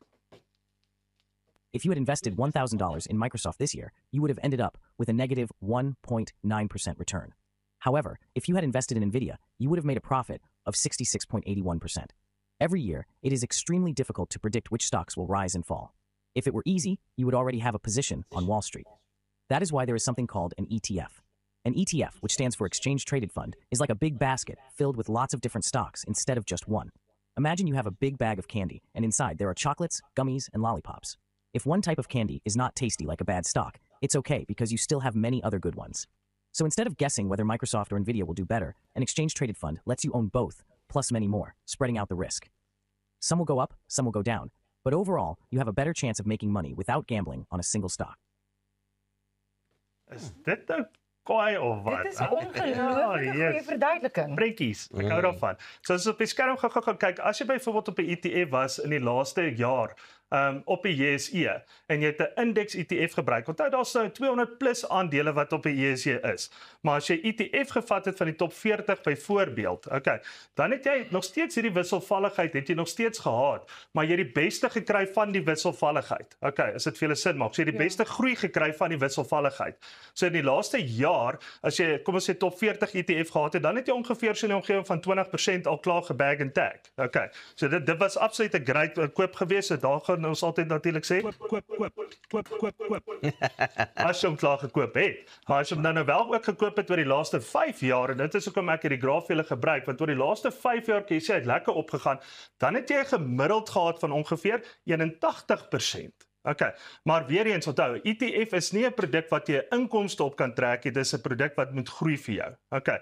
If you had invested $1,000 in Microsoft this year, you would have ended up with a negative 1.9% return. However, if you had invested in Nvidia, you would have made a profit of 66.81%. Every year, it is extremely difficult to predict which stocks will rise and fall. If it were easy, you would already have a position on Wall Street. That is why there is something called an ETF. An ETF, which stands for Exchange Traded Fund, is like a big basket filled with lots of different stocks instead of just one. Imagine you have a big bag of candy, and inside there are chocolates, gummies, and lollipops. If one type of candy is not tasty like a bad stock, it's okay because you still have many other good ones. So instead of guessing whether Microsoft or Nvidia will do better, an Exchange Traded Fund lets you own both, plus many more, spreading out the risk. Some will go up, some will go down, but overall, you have a better chance of making money without gambling on a single stock. Is dit nou kwaai of wat? Dit is ongelooflike goeie verduideliking. Prentjies, ek hou daarvan. So as jy op die skerm gaan kyk, as jy byvoorbeeld op 'n ETF was in die laaste jaar, op die JSE en jy het 'n indeks ETF gebruik. Onthou daar's nou 200 plus aandele wat op die JSE is. Maar as jy ETF gevat het van die top 40 byvoorbeeld, okay, dan het jy nog steeds hierdie wisselvalligheid het jy nog steeds gehad, maar jy het die beste gekry van die wisselvalligheid. Okay, as dit vir julle sin maak. So jy het die beste groei gekry van die wisselvalligheid. So in die laaste jaar, as jy kom ons sê top 40 ETF gehad het, dan het jy ongeveer so 'n omgewing van 20% al klaar gebag and tag. Okay. So dit was absoluut 'n great koop geweest. So daar gaan ons altyd natuurlik sê koop. As jy hom klaar gekoop het. Maar as jy hom nou wel ook gekoop het oor die laaste 5 jaar en dit is hoekom ek hierdie graaf vir julle gebruik, want oor die laaste 5 jaar kan jy sê hy het lekker opgegaan, dan het jy 'n gemiddeld gehad van ongeveer 81%. Okay, maar weer eens onthou, ETF is nie 'n produk wat jy inkomste op kan trek nie, dis 'n produk wat moet groei vir jou. Okay.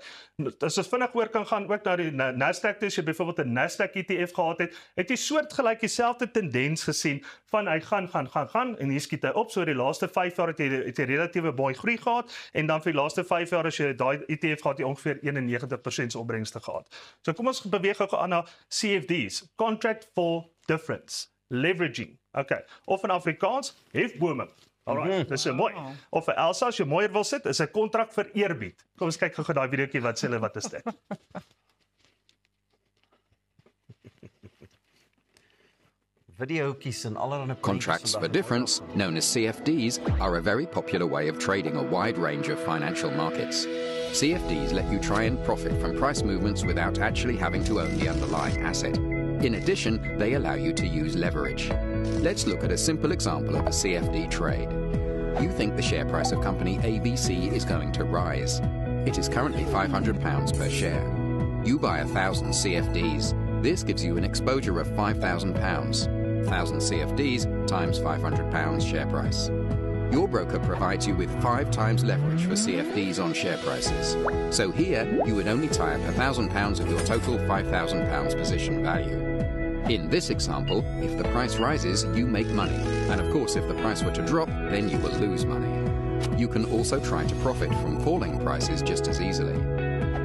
As ons vinnig oor kan gaan ook na die Nasdaq toe, as jy byvoorbeeld 'n Nasdaq ETF gehad het, het jy soortgelyk dieselfde tendens gesien van hy gaan en hier skiet hy op. So die laaste 5 jaar het jy relatiewe baie groei gehad en dan vir die laaste 5 jaar as jy daai ETF gehad, jy ongeveer 91% se opbrengste gehad. So kom ons beweeg gou aan na CFDs, Contract for Difference. Leveraging. Okay. Of in Afrikaans, hefbome. Alright, dis mooi. Of vir Elsa as jy mooier wil sit, is 'n kontrak vir eerbied. Kom ons kyk gou daai videoetjie wat sê hulle wat is dit. Videoetjies en allerlei Contracts for difference, known as CFDs, are a very popular way of trading a wide range of financial markets. CFDs let you try and profit from price movements without actually having to own the underlying asset. In addition, they allow you to use leverage. Let's look at a simple example of a CFD trade. You think the share price of company ABC is going to rise. It is currently £500 per share. You buy 1,000 CFDs. This gives you an exposure of £5,000. 1,000 CFDs times £500 share price. Your broker provides you with 5 times leverage for CFDs on share prices. So here, you would only tie up £1,000 of your total £5,000 position value. In this example, if the price rises, you make money. And of course, if the price were to drop, then you will lose money. You can also try to profit from falling prices just as easily.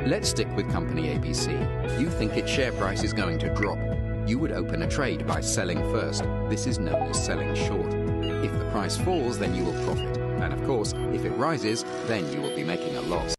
Let's stick with company ABC. You think its share price is going to drop. You would open a trade by selling first. This is known as selling short. If the price falls, then you will profit. And of course, if it rises, then you will be making a loss.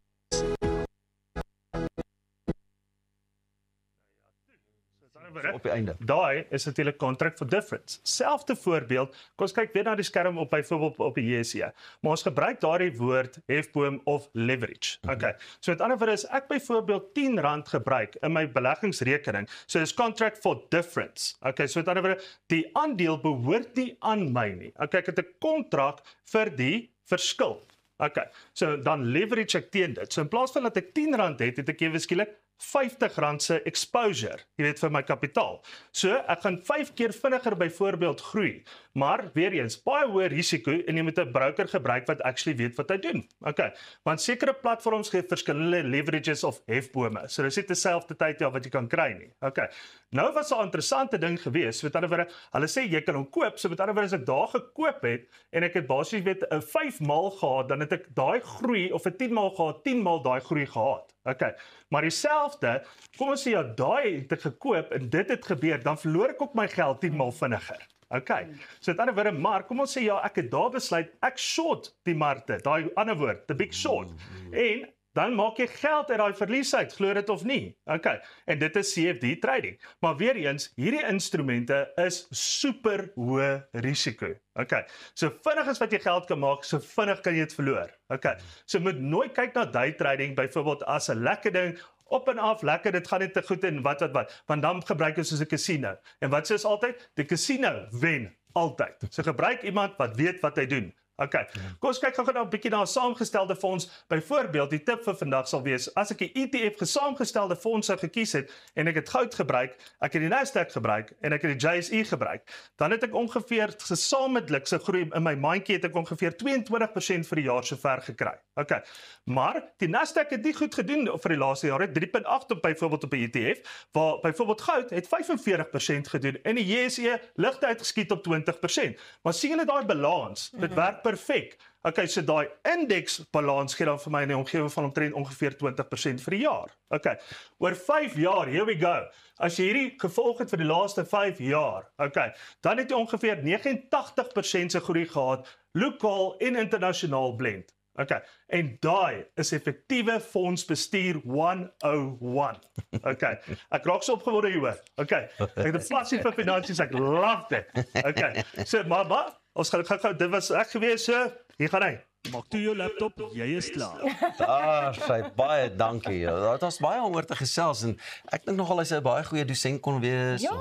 op die einde. Daai is natuurlik contract for difference. Selfde voorbeeld, kom ons kyk weer na die skerm op byvoorbeeld op die JSE. Maar ons gebruik daardie woord hefboom of leverage. Okay. So met ander woorde is ek byvoorbeeld R10 gebruik in my beleggingsrekening. So dis contract for difference. Okay, so met ander woorde die aandeel behoort nie aan my nie. Okay, ek het 'n kontrak vir die verskil. Okay, so dan leverage ek teen dit. So in plaas van dat ek R10 het ek ewe skielik R50 se exposure, jy weet, vir my kapitaal. So ek gaan 5 keer vinniger byvoorbeeld groei, maar weer eens baie hoë risiko en jy moet 'n broker gebruik wat actually weet wat hy doen. Okay, want sekere platforms gee verskillende leverages of hefbome. So dis nie dieselfde tyd wat jy kan kry nie. Okay. Nou was 'n interessante ding gewees, met ander woorde, hulle sê jy kan hom koop, so met ander woorde as ek daar gekoop het en ek het basies weet 'n 5 maal gehad, dan het ek daai groei of 'n 10 maal gehad, 10 maal daai groei gehad. Okay. Maar dieselfde, kom ons sê daai het ek gekoop en dit het gebeur, dan verloor ek ook my geld 10 maal vinniger. Okay. So met ander woorde, maar kom ons sê ek het daar besluit ek short die markte, daai ander woord, the big short. En dan maak jy geld uit daai verlies uit, glo dit of nie. Okay. En dit is CFD trading. Maar weer eens, hierdie instrumente is super hoë risiko. Okay. So vinnig as wat jy geld kan maak, so vinnig kan jy dit verloor. Okay. So moet nooit kyk na day trading byvoorbeeld as 'n lekker ding, op en af, lekker, dit gaan net te goed en wat, want dan gebruik jy soos 'n casino. En wat sê ons altyd? Die casino wen altyd. So gebruik iemand wat weet wat hy doen. Okay. Kom ons kyk gou nou 'n bietjie na 'n saamgestelde fonds. Byvoorbeeld, die tip vir vandag sal wees, as ek 'n ETF gesaamgestelde fonds sou gekies het en ek het goud gebruik, ek het die Nasdaq gebruik en ek het die JSE gebruik, dan het ek ongeveer gesamentlik se groei in my mandjie het ek ongeveer 22% vir die jaar sover gekry. Okay. Maar die Nasdaq het nie goed gedoen vir die laaste jaar, het 3.8 op byvoorbeeld op 'n ETF, waar byvoorbeeld goud het 45% gedoen en die JSE ligte uitgeskiet op 20%. Maar sien julle daai balans? Dit werk perfek. Okay, so daai indeksbalans gee dan vir my in die omgewing van omtrent ongeveer 20% vir die jaar. Okay. Oor 5 jaar, here we go. As jy hierdie gevolg het vir die laaste 5 jaar, okay, dan het jy ongeveer 89% se groei gehad, lokaal en internasionaal blend. Okay. En daai is effektiewe fondsbestuur 101. Okay. Ek raak so opgewonde hieroor. Okay. Ek het 'n passie vir finansies, ek love dit. Okay. So maar ons gaan dit was ek gewees so. Hier gaan hy. Maak toe jou laptop, jy is klaar. Daar sê baie dankie. Dit was baie om oor te gesels en ek dink nogal hy's 'n baie goeie dosent kon wees. Ja,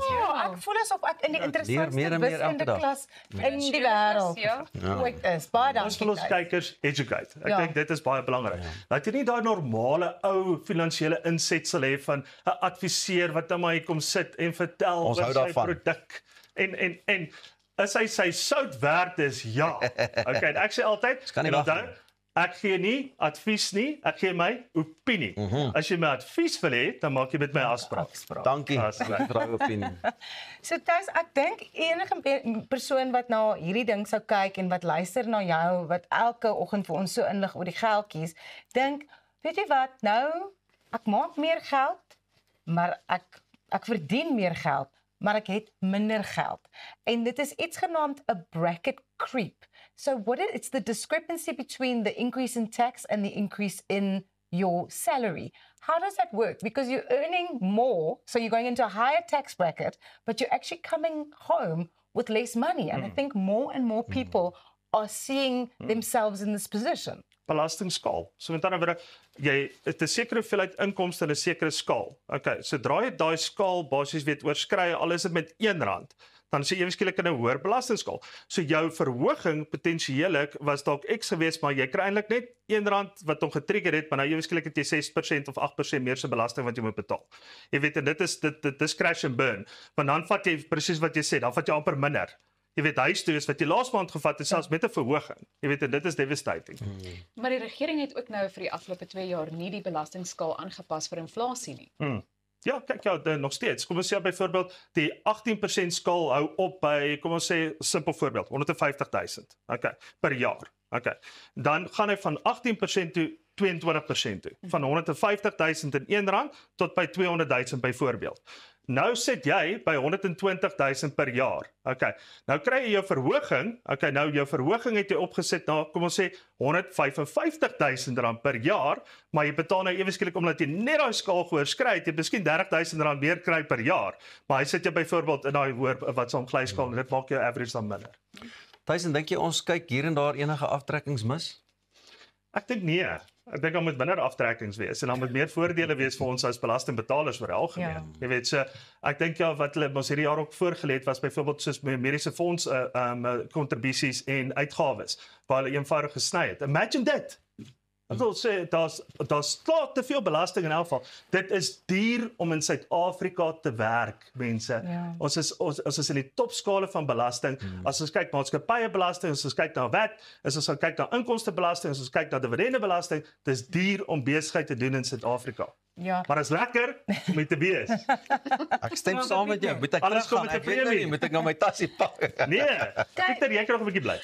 ek voel asof ek in die interessantste meer en meer elke wiskunde dag. klas in die wêreld ooit is. Baie Ons wil ons dankie. kykers educate. Ek Ja. dink dit is baie belangrik. Dat jy nie daai normale ou finansiële insetsel hê van 'n adviseur wat net maar hier kom sit en vertel Ons oor hou sy daarvan. produk. En is hy sy sout werd is? Ja. Okay, en ek sê altyd, kan nie en wag onthou, ek gee nie advies nie, ek gee my opinie. As jy my advies wil hê, dan maak jy met my afspraak. Dankie vir jou opinie. So Thys, ek dink enige persoon wat na hierdie ding sou kyk en wat luister na jou, wat elke oggend vir ons so inlig oor die geldjies, dink, weet jy wat, nou, ek maak meer geld, maar ek verdien meer geld, maar ek het minder geld. En dit is iets genaamd 'n bracket creep. So it's the discrepancy between the increase in tax and the increase in your salary. How does that work? Because you're earning more, so you're going into a higher tax bracket, but you're actually coming home with less money. And I think more and more people are seeing themselves in this position. Belastingskaal. So met ander woorde, jy het 'n sekere hoeveelheid inkomste in 'n sekere skaal. Okay, sodra jy daai skaal basies weet oorskry, al is dit met R1, dan sê jy eweskielik in 'n hoër belastingskaal. So jou verhoging potensiëlik was dalk X geweest, maar jy kry eintlik net R1 wat hom getrigger het, maar nou eweskielik het jy 6% of 8% meer se belasting wat jy moet betaal. Jy weet, en dit is crash and burn. Want dan vat jy presies wat jy sê, dan vat jy amper minder. Jy weet, huis toe is wat jy laas maand gevat het, selfs met 'n verhoging. Jy weet, en dit is devastating. Maar die regering het ook nou vir die afgelope 2 jaar nie die belastingskaal aangepas vir inflasie nie. Ja, kyk nog steeds. Kom ons sê byvoorbeeld die 18% skaal hou op by, kom ons sê simpel voorbeeld, 150,000. Okay, per jaar. Okay. Dan gaan hy van 18% toe 22% toe. Van 150,000 in R1 tot by 200,000 byvoorbeeld. Nou sit jy by 120,000 per jaar. Okay. Nou kry jy jou verhoging. Okay, nou jou verhoging het jy opgesit na kom ons sê R155,000 per jaar, maar jy betaal nou ewe skielik omdat jy net daai skaal oorskry het, jy miskien R30,000 meer kry per jaar. Maar hy sit jy byvoorbeeld in daai hoër wat saam glyskaal en dit maak jou average dan minder. Tyson, dink jy ons kyk hier en daar enige aftrekkings mis? Ek dink nee. Ek dink daar moet minder aftrekkings wees en dan moet meer voordele wees vir ons as belastingbetalers oor die algemeen. Ja. Jy weet so, ek dink ja wat hulle ons hierdie jaar ook voorgelê het was byvoorbeeld soos mediese fonds kontribusies en uitgawes waar hulle eenvoudig gesny het. Imagine dit. Ek wil sê daar's klaar te veel belasting in elk geval. Dit is duur om in Suid-Afrika te werk, mense. Ja. Ons is in die topskale van belasting. As ons kyk maatskappyebelasting, as ons kyk na VAT, as ons kyk na inkomstebelasting, as ons kyk na dividendebelasting, dis duur om besigheid te doen in Suid-Afrika. Ja. Maar is lekker om dit te wees. Ek stem saam met jou. Moet ek teruggaan? Ek weet nou nie, moet ek nou my tasie pak? Nee. Pieter, jy kan nog 'n bietjie bly.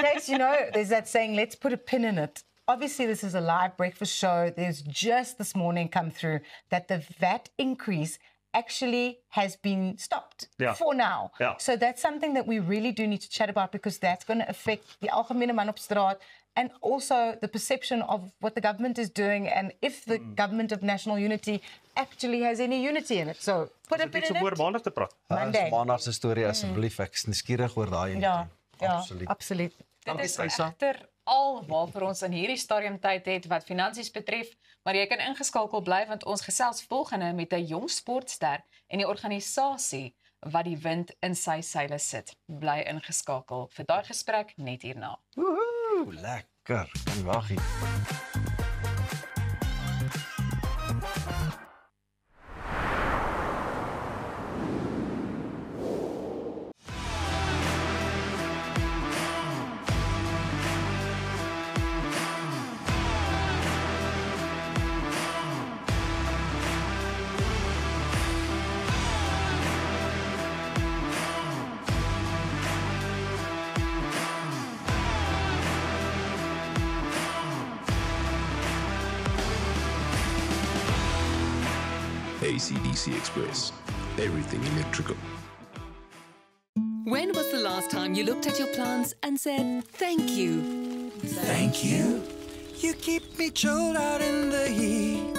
Guys, you know, there's that saying, let's put a pin in it. Obviously, this is a live breakfast show. There's just this morning come through that the VAT increase actually has been stopped for now. Yeah. So that's something that we really do need to chat about because that's going to affect the algemene man op straat and also the perception of what the government is doing and if the government of national unity actually has any unity in it. So put a pin in it. Maandag te praat. Monday. Maandag se storie asseblief. Ek is nuuskierig oor daai. Ja, absoluut. Dit is egter al waarvoor ons in hierdie stadium tyd het wat finansies betref, maar jy kan ingeskakel bly want ons gesels volgende met 'n jong sportster en die organisasie wat die wind in sy seile sit. Bly ingeskakel vir daai gesprek net hierna. Woehoe, lekker. Kan wag nie. AC/DC Express. Everything electrical. When was the last time you looked at your plants and said, thank you? Thank you. You keep me chilled out in the heat.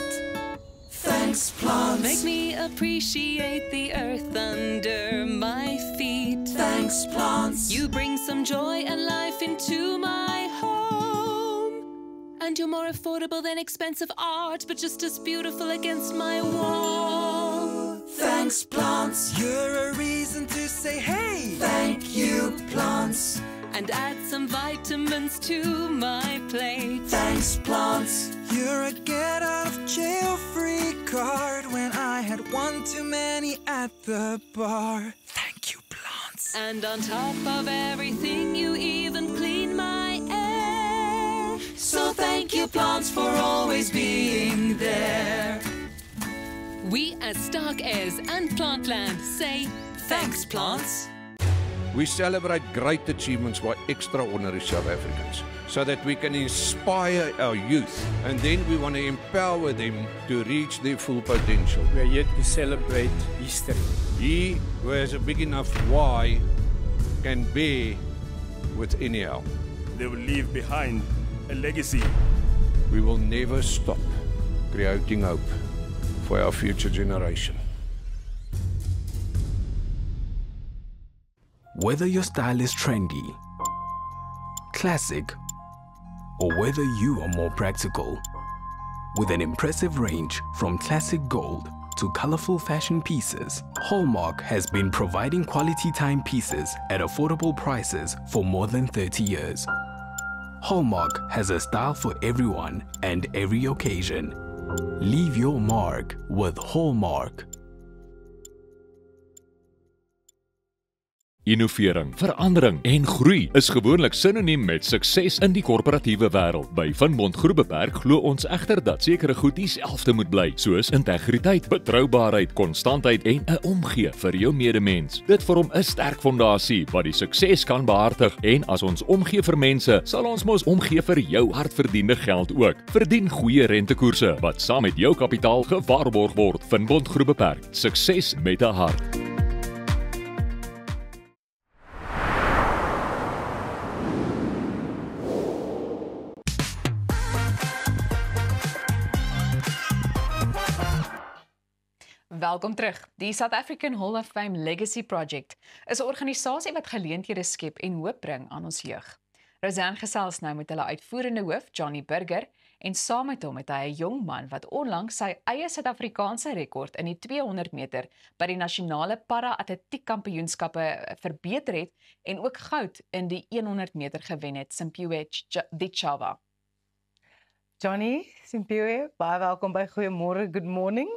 Thanks, plants. Make me appreciate the earth under my feet. Thanks, plants. You bring some joy and life into my home. And you're more affordable than expensive art, but just as beautiful against my wall. Thanks, plants. You're a reason to say, hey, thank you, plants. And add some vitamins to my plate. Thanks, plants. You're a get out of jail free card when I had one too many at the bar. Thank you, plants. And on top of everything, you even clean my air. So thank you, plants, for always being there. We as Stark Airs and Plantland say, thanks, plants. We celebrate great achievements by extraordinary South Africans so that we can inspire our youth and then we want to empower them to reach their full potential. We are here to celebrate history. He who has a big enough why can bear with anyhow. They will leave behind a legacy. We will never stop creating hope for our future generation. Whether your style is trendy, classic, or whether you are more practical, with an impressive range from classic gold to colorful fashion pieces, Hallmark has been providing quality timepieces at affordable prices for more than 30 years. Hallmark has a style for everyone and every occasion. Leave your mark with Hallmark. Innovering, verandering en groei is gewoonlik sinoniem met sukses in die korporatiewe wêreld. By Van Bont Groebeperk glo ons egter dat sekere goed dieselfde moet bly, soos integriteit, betroubaarheid, konstantheid en 'n omgee vir jou medemens. Dit vorm 'n sterk fondasie wat die sukses kan behartig en as ons omgee vir mense, sal ons mos omgee vir jou hardverdiende geld ook. Verdien goeie rentekoerse wat saam met jou kapitaal gewaarborg word. Van Bont Groebeperk, sukses met 'n hart. Welkom terug. Die South African Hall of Fame Legacy Project is 'n organisasie wat geleenthede skep en hoop bring aan ons jeug. Roseanne gesels nou met hulle uitvoerende hoof, Johnny Burger, en saam met hom het hy 'n jong man wat onlangs sy eie Suid-Afrikaanse rekord in die 200 meter by die nasionale para-atletiek kampioenskappe verbeter het en ook goud in die 100 meter gewen het, Simphiwe Ditshava. Johnny, Simphiwe, baie welkom by Goeiemôre, good morning.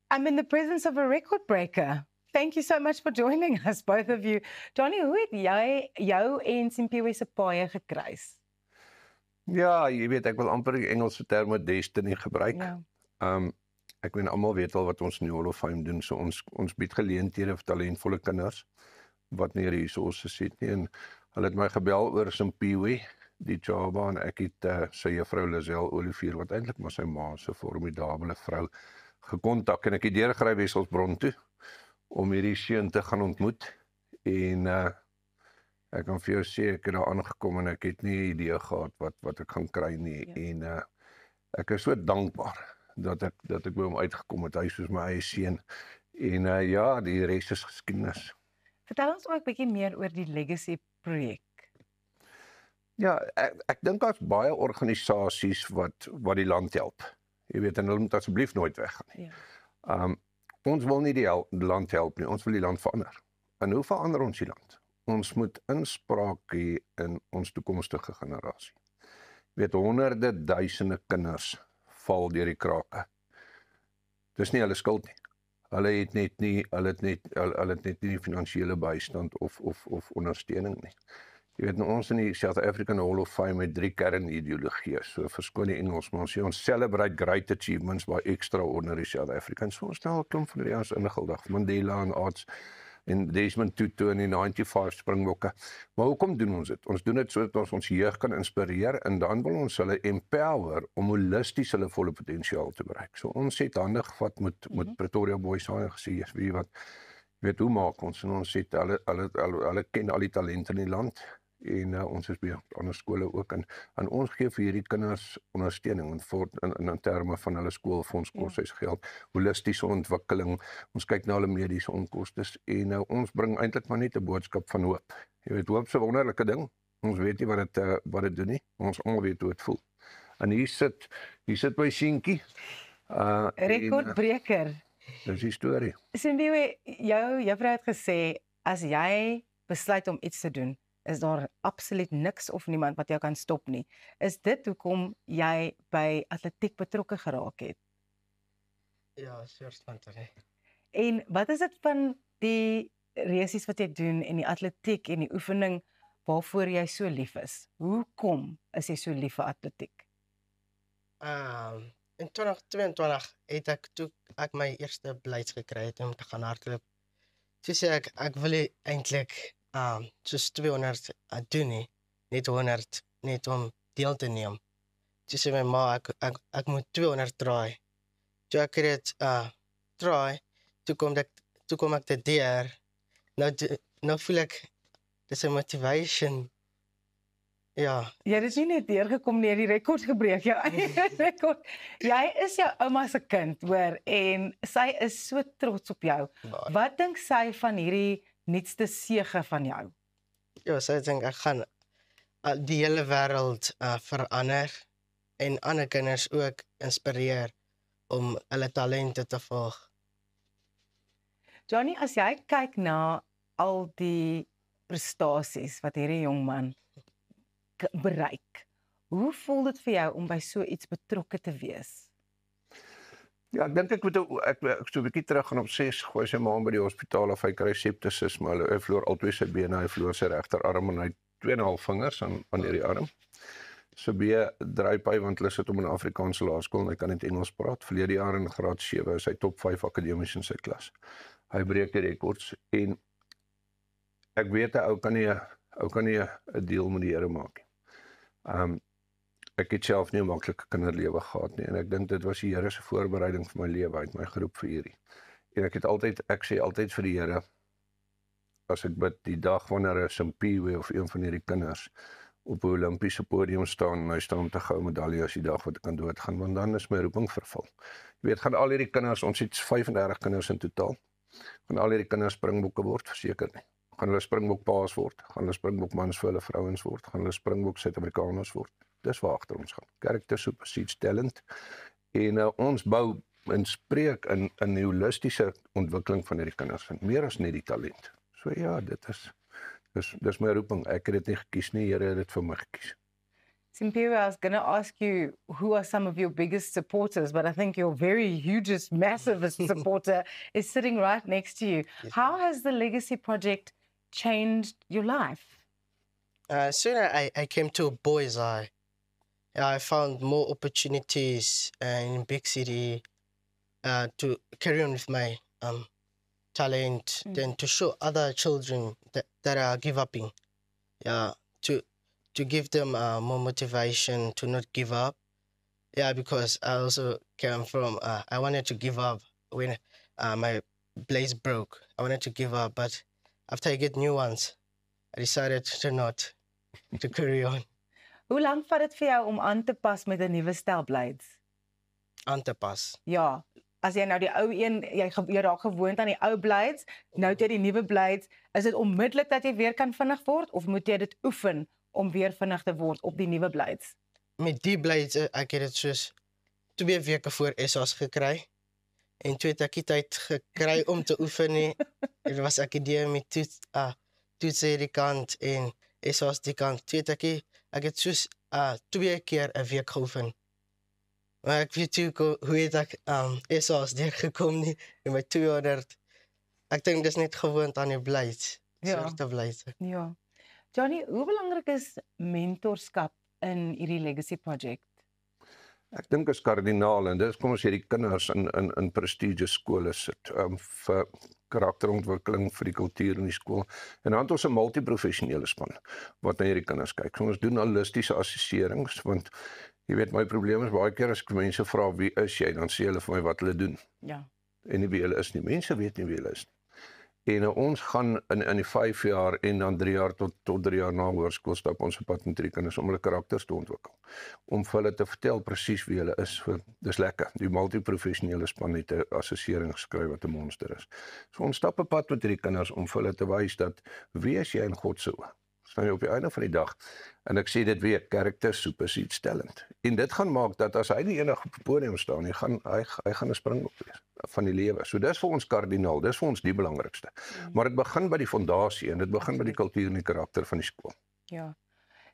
I'm in the presence of a record breaker. Thank you so much for joining us, both of you. Johnny, hoe het jy jou en Simphiwe se paaie gekruis? Ja, jy weet, ek wil amper die Engelse term destiny gebruik. Ja. Ek weet almal weet al wat ons in die Hall of Fame doen, so ons bied geleenthede vir talentvolle kinders wat nie resources het nie, en hulle het my gebel oor Simphiwe Ditshava en ek het sy juffrou Lisel Olivier, wat eintlik maar sy ma se formidabele vrou, gekontak en ek het deurgery Wesselsbron toe om hierdie seun te gaan ontmoet en ek kan vir jou sê ek het daar aangekom en ek het nie 'n idee gehad wat ek gaan kry nie en ek is so dankbaar dat ek by hom uitgekom het, hy soos my eie seun en ja, die res is geskiedenis. Vertel ons ook 'n bietjie meer oor die legacy projek. Ja, ek dink daar's baie organisasies wat die land help. Jy weet, en hulle moet asseblief nooit weggaan nie. Ja. Ons wil nie die land help nie, ons wil die land verander. En hoe verander ons die land? Ons moet inspraak hê in ons toekomstige generasie. Jy weet, honderde duisende kinders val deur die krake. Dis nie hulle skuld nie. Hulle het net nie die finansiële bystand of ondersteuning nie. Jy weet, ons in die South African Hall of Fame het 3 kernideologieë, so verskoon die Engels, maar ons sê ons celebrate great achievements by extraordinary South Africans. So ons stel 'n klomp van die ouens ingehuldig, Mandela en Arts en Desmond Tutu en die 95 Springbokke. Maar hoekom doen ons dit? Ons doen dit sodat ons jeug kan inspireer en dan wil ons hulle empower om holisties hulle volle potensiaal te bereik. So ons het hande gevat met Pretoria Boys en gesê, wie wat weet hoe maak ons, en ons het hulle ken al die talente in die land. En ons is by ander skole ook en ons gee vir hierdie kinders ondersteuning in terme van hulle skoolfonds, koshuisgeld, holistiese ontwikkeling, ons kyk na hulle mediese onkostes en ons bring eintlik maar net 'n boodskap van hoop. Jy weet, hoop is 'n wonderlike ding. Ons weet nie wat dit doen nie. Ons almal weet hoe dit voel. En hier sit my seentjie. Rekordbreker. Dis die storie. Simphiwe, jou juffrou het gesê as jy besluit om iets te doen, is daar absoluut niks of niemand wat jou kan stop nie. Is dit hoekom jy by atletiek betrokke geraak het? Ja, soort van dit. En wat is dit van die resies wat jy doen en die atletiek en die oefening waarvoor jy so lief is? Hoekom is jy so lief vir atletiek? In 2022 het ek my eerste beleids gekry het om te gaan hardloop. Toe sê ek wil eintlik soos 200 doen nie, net 100, net om deel te neem. Toe sê my ma, ek moet 200 draai. Toe ek het draai, toe kom ek te deur. Nou voel ek, dis 'n motivation. Ja. Jy het nie net deurgekom nie, die rekord gebreek, jou eie rekord. Jy is jou ouma se kind, hoor, en sy is so trots op jou. Wat dink sy van hierdie nuutste sege van jou? Ja, sy dink ek gaan die hele wêreld verander en ander kinders ook inspireer om hulle talente te volg. Johnny, as jy kyk na al die prestasies wat hierdie jong man bereik, hoe voel dit vir jou om by so iets betrokke te wees? Ja, ek dink ek moet ek so 'n bietjie terug gaan op 6, gooi sy ma by die hospitaal of hy kry sepsis, maar hy verloor albei sy bene, hy verloor sy regterarm en hy het 2,5 vingers aan hierdie arm. So B draai by want hulle sit hom in 'n Afrikaanse laerskool en hy kan net Engels praat. Verlede jaar in graad 7 is hy top 5 akademies in sy klas. Hy breek die rekords en ek weet 'n ou kan nie 'n deal met die Here maak nie. Ek het self nie 'n maklike kinderlewe gehad nie en ek dink dit was die Here se voorbereiding vir my lewe, hy het my geroep vir hierdie. En ek sê altyd vir die Here as ek bid die dag wanneer 'n Simpiwe of een van hierdie kinders op 'n Olimpiese podium staan en hy staan om te goue medalje as die dag wat ek kan doodgaan, want dan is my roeping vervul. Jy weet, gaan al hierdie kinders, ons het 35 kinders in totaal, gaan al hierdie kinders springbokke word, verseker nie. Gaan hulle springbok paas word, gaan hulle springbok mans vir hulle vrouens word, gaan hulle springbok Suid-Afrikaners word. Dis waar agter ons gaan. Character supersedes talent. En ons bou en spreek in 'n holistiese ontwikkeling van hierdie kinders, en meer as net die talent. So ja, dis my roeping. Ek het dit nie gekies nie, Here het dit vir my gekies. Simpiwe, I was going to ask you who are some of your biggest supporters, but I think your very hugest, massivest supporter is sitting right next to you. How has the Legacy Project changed your life? Soon I came to Boys Eye. I found more opportunities in big city to carry on with my talent, than to show other children that are give upping. Yeah, to give them more motivation to not give up. Yeah, because I also came from, I wanted to give up when my blades broke. I wanted to give up, but after I get new ones, I decided to not, to carry on. Hoe lank vat dit vir jou om aan te pas met 'n nuwe stel blades? Aan te pas? Ja, as jy nou die ou een, jy raak gewoond aan die ou blades, nou het jy die nuwe blades, is dit onmiddellik dat jy weer kan vinnig word, of moet jy dit oefen om weer vinnig te word op die nuwe blades? Met die blades, ek het dit soos 2 weke voor SA's gekry, en toe het ek die tyd gekry om te oefen nie. Dit was akademie, toets die kant, en SA's die kant. Toe het ek het soos 2 keer 'n week geoefen. Maar ek weet hoe het ek SA's deurgekom nie, en my 200, ek dink dis net gewoond aan die blades, swarte blades. Ja. Johnny, hoe belangrik is mentorskap in hierdie Legacy Project? Ek dink is kardinaal en dis kom ons hierdie kinders in prestigious skole sit vir karakterontwikkeling vir die kultuur in die skool. En dan het ons 'n multiprofessionele span wat na hierdie kinders kyk. So ons doen holistiese assesserings want jy weet my probleem is baie keer as ek mense vra wie is jy, dan sê hulle vir my wat hulle doen. Ja. En nie wie hulle is nie. Mense weet nie wie hulle is nie. En ons gaan in die 5 jaar en dan 3 jaar tot 3 jaar na hoërskool stap ons op pad met hierdie kinders om hulle karakters te ontwikkel. Om vir hulle te vertel presies wie hulle is. Dis lekker. Die multiprofessionele span het 'n assessering geskryf wat 'n monster is. So ons stap op pad met hierdie kinders om vir hulle te wys dat wie is jy in God se oë? Staan jy op die einde van die dag en ek sê dit weer, character supersedes talent. En dit gaan maak dat as hy die enige op die podium staan, hy gaan 'n springbok wees van die lewe. So dis vir ons kardinaal, dis vir ons die belangrikste. Maar dit begin by die fondasie en dit begin by die kultuur en die karakter van die skool. Ja.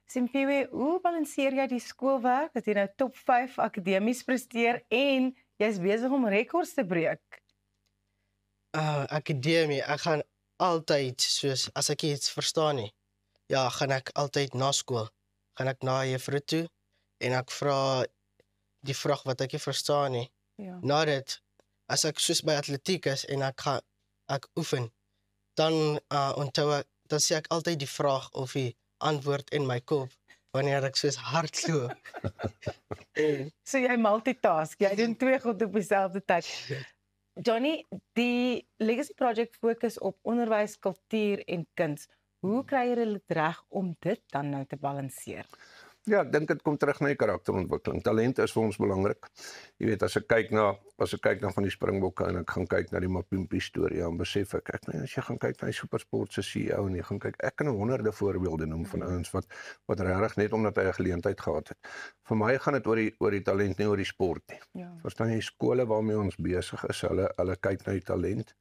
Simpiwe, hoe balanseer jy die skoolwerk dat jy nou top 5 akademies presteer en jy's besig om rekords te breek? Akademie, ek gaan altyd soos as ek iets verstaan nie. Ja, gaan ek altyd na skool. Gaan ek na juffrou toe en ek vra die vraag wat ek nie verstaan nie. Ja. Na dit, as ek soos by atletiek is en ek oefen, dan onthou ek, dan sê ek altyd die vraag of die antwoord in my kop wanneer ek soos hardloop. So jy multitask, jy doen 2 goed op dieselfde tyd. Johnny, die Legacy Project fokus op onderwys, kultuur en kuns. Hoe kry jy dit reg om dit dan nou te balanseer? Ja, ek dink dit kom terug na die karakterontwikkeling. Talent is vir ons belangrik. Jy weet, as ek kyk na van die Springbokke en ek gaan kyk na die Mapimpi storie, dan besef ek as jy gaan kyk na die SuperSport se CEO en jy gaan kyk, ek kan honderde voorbeelde noem van ouens wat regtig net omdat hy 'n geleentheid gehad het. Vir my gaan dit oor die talent, nie oor die sport nie. Ja. Verstaan jy, skole waarmee ons besig is, hulle kyk na die talent.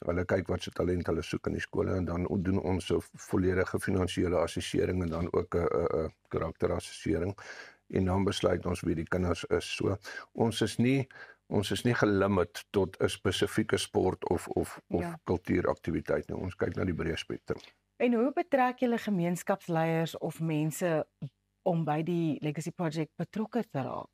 Hulle kyk wat se talent hulle soek in die skole en dan doen ons 'n volledige finansiële assessering en dan ook 'n karakterassessering en dan besluit ons wie die kinders is. So ons Ons is nie gelimit tot 'n spesifieke sport of Ja. kultuuraktiwiteit nie. Ons kyk na die breë spektrum. En hoe betrek julle gemeenskapsleiers of mense om by die Legacy Project betrokke te raak?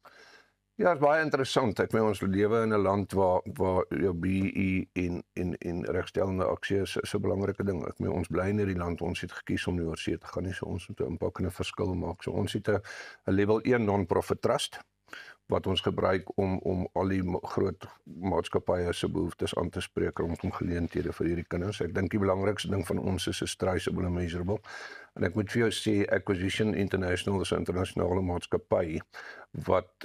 Ja, dit is baie interessant. Ek meen ons lewe in 'n land waar jou BE en regstellende aksie is 'n belangrike ding. Ek meen ons bly in hierdie land, ons het gekies om nie oor see te gaan nie, so ons moet 'n impak en 'n verskil maak. So ons het 'n level 1 non-profit trust wat ons gebruik om al die groot maatskappye se behoeftes aan te spreek rondom geleenthede vir hierdie kinders. Ek dink die belangrikste ding van ons is traceable and measurable. En ek moet vir jou sê Acquisition International is 'n internasionale maatskappy wat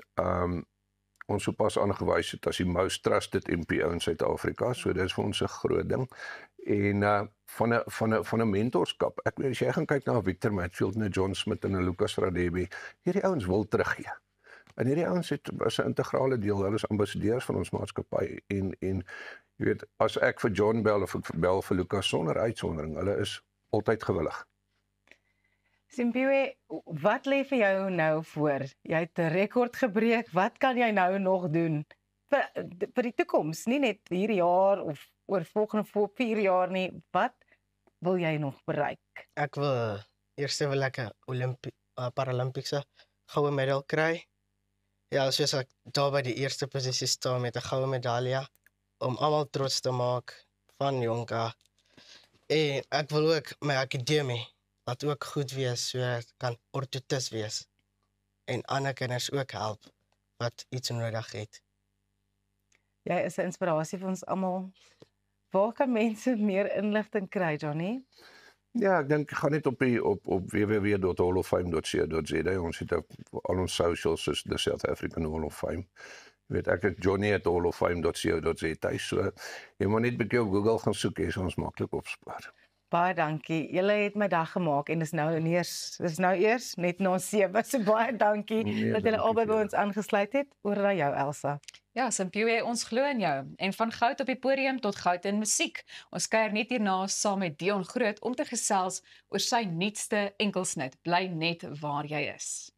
ons sopas aangewys het as die most trusted NPO in Suid-Afrika. So dis vir ons 'n groot ding. En van 'n mentorskap. Ek weet as jy gaan kyk na Victor Matfield en John Smith en Lucas Radebe, hierdie ouens wil teruggee. En hierdie ouens is 'n integrale deel, hulle is ambassadeurs van ons maatskappy en jy weet as ek vir John bel of ek bel vir Lucas sonder uitsondering, hulle is altyd gewillig. Simpiwe, wat lê vir jou nou voor? Jy het 'n rekord gebreek. Wat kan jy nou nog doen vir die toekoms? Nie net hierdie jaar of oor volgende 4 jaar nie. Wat wil jy nog bereik? Ek wil wil ek 'n Paralimpiese goue medal kry. Ja, soos ek daar by die eerste posisie staan met 'n goue medalje om almal trots te maak van Jonka. En ek wil ook my akademie laat ook goed wees sodat kan orthotis wees en ander kinders ook help wat iets nodig het. Jy is 'n inspirasie vir ons almal. Waar kan mense meer inligting kry, Johnny? Ja, ek dink gaan net op www.halloffame.co.za. Ons het al ons socials is the South African Hall of Fame. Jy weet ek het johnny@halloffame.co.za. So jy moet net by jou Google gaan soek, jy sal ons maklik opspoor. Baie dankie. Julle het my dag gemaak en dis nou eers net na 7. So baie dankie dat julle albei by ons aangesluit het. Oor na jou, Elsa. Ja, Simpiwe, ons glo in jou. En van goud op die podium tot goud in musiek. Ons kuier net hierna saam met Dion Groot om te gesels oor sy nuutste enkelsnit. Bly net waar jy is.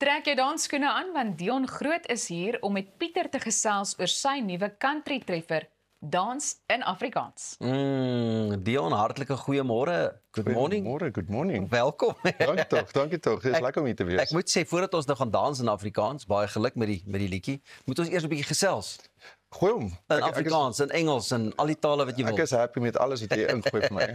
Trek jou dansskoene aan want Dion Groot is hier om met Pieter te gesels oor sy nuwe country treffer Dans in Afrikaans. Dion, hartlike goeiemôre. Good morning. Good morning. Welkom. Dankie tog. Dit is lekker om hier te wees. Ek moet sê voordat ons nou gaan dans in Afrikaans, baie geluk met die liedjie, moet ons eers 'n bietjie gesels. Gooi hom. In Afrikaans, in Engels, in al die tale wat jy wil. Ek is happy met alles wat jy ingooi vir my.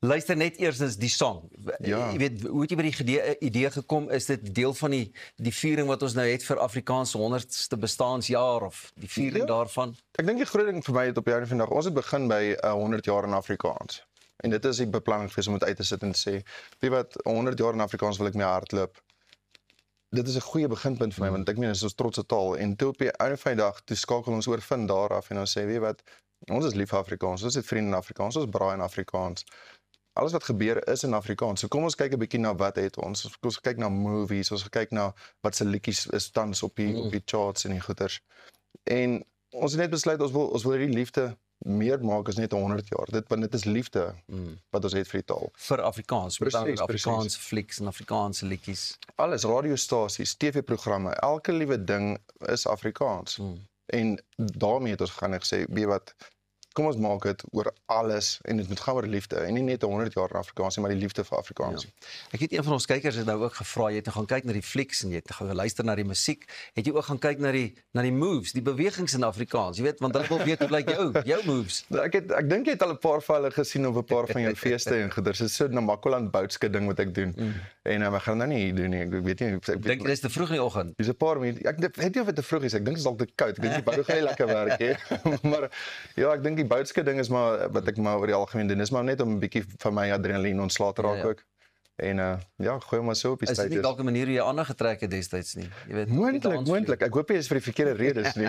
Luister net eers die song. Ja. Jy weet, hoe het jy by die idee gekom? Is dit deel van die viering wat ons nou het vir Afrikaans se 100ste bestaansjaar of die viering daarvan? Ek dink die groot ding vir my het op die einde van die dag, ons het begin by 100 jaar in Afrikaans. En dit is die beplanning gewees om dit uit te sit en te sê, weet wat, 100 jaar in Afrikaans wil ek mee hardloop. Dit is 'n goeie beginpunt vir my, want ek meen, dit is ons trotse taal. En toe op die einde van die dag, toe skakel ons oor vind daar af en ons sê, weet wat, ons is lief vir Afrikaans, ons het vriende in Afrikaans, ons braai in Afrikaans. Alles wat gebeur is in Afrikaans. So kom ons kyk 'n bietjie na wat het ons. Ons kyk na movies, ons kyk na wat se liedjies is tans op die charts en die goeters. En ons het net besluit ons wil hierdie liefde meer maak as net 100 jaar. Want dit is liefde wat ons het vir die taal. Vir Afrikaans, Presies, Afrikaanse flieks en Afrikaanse liedjies. Alles, radiostasies, TV-programme, elke liewe ding is Afrikaans. En daarmee het ons gaan en gesê, weet wat, kom ons maak dit oor alles en dit moet gaan oor liefde en nie net 100 jaar in Afrikaans nie, maar die liefde vir Afrikaans. Ja. Ek het een van ons kykers het nou ook gevra, jy het gaan kyk na die flieks en jy het gaan luister na die musiek, het jy ook gaan kyk na die moves, die bewegings in Afrikaans, jy weet, want hulle wil weet hoe lyk jou moves. Ek dink jy het al 'n paar van hulle gesien op 'n paar van jou feeste en goeders. Dit is so 'n Namakoland boutske ding wat ek doen. En ek gaan nou nie hier doen nie. Ek weet nie, ek dink dit is te vroeg in die oggend. Dis 'n paar minute. Ek weet nie of dit te vroeg is. Ek dink dit is dalk te koud. Ek dink die bou gaan nie lekker werk hè. Maar ja, ek dink die boutske ding is maar wat ek maar oor die algemeen doen. Dis maar net om 'n bietjie van my adrenalien ontslae te raak ook. En ja, gooi maar so op die tyd. Is dit nie dalk 'n manier hoe jy aandag getrek het destyds nie? Jy weet, moontlik. Ek hoop jy is vir die verkeerde redes nie.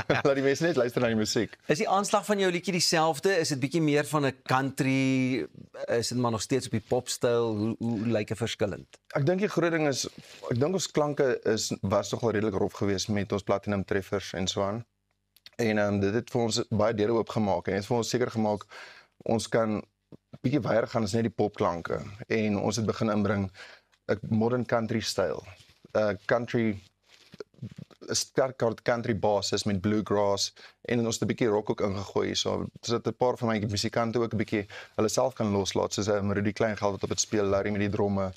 Laat die mense net luister na die musiek. Is die aanslag van jou liedjie dieselfde? Is dit bietjie meer van 'n country? Is dit maar nog steeds op die popstyl? Hoe lyk dit verskillend? Ek dink die groot ding is, ek dink ons klanke was nogal redelik rof geweest met ons platinum treffers en so aan. En dit het vir ons baie deure oopgemaak en het vir ons seker gemaak ons kan bietjie weier gaan as net die popklanke en ons het begin inbring 'n modern country styl. Country sterk country basis met bluegrass en ons het 'n bietjie rock ook ingegooi so dat 'n paar van my musikante ook 'n bietjie hulle self kan loslaat soos Rudy Kleingeld wat op dit speel, Larry met die dromme.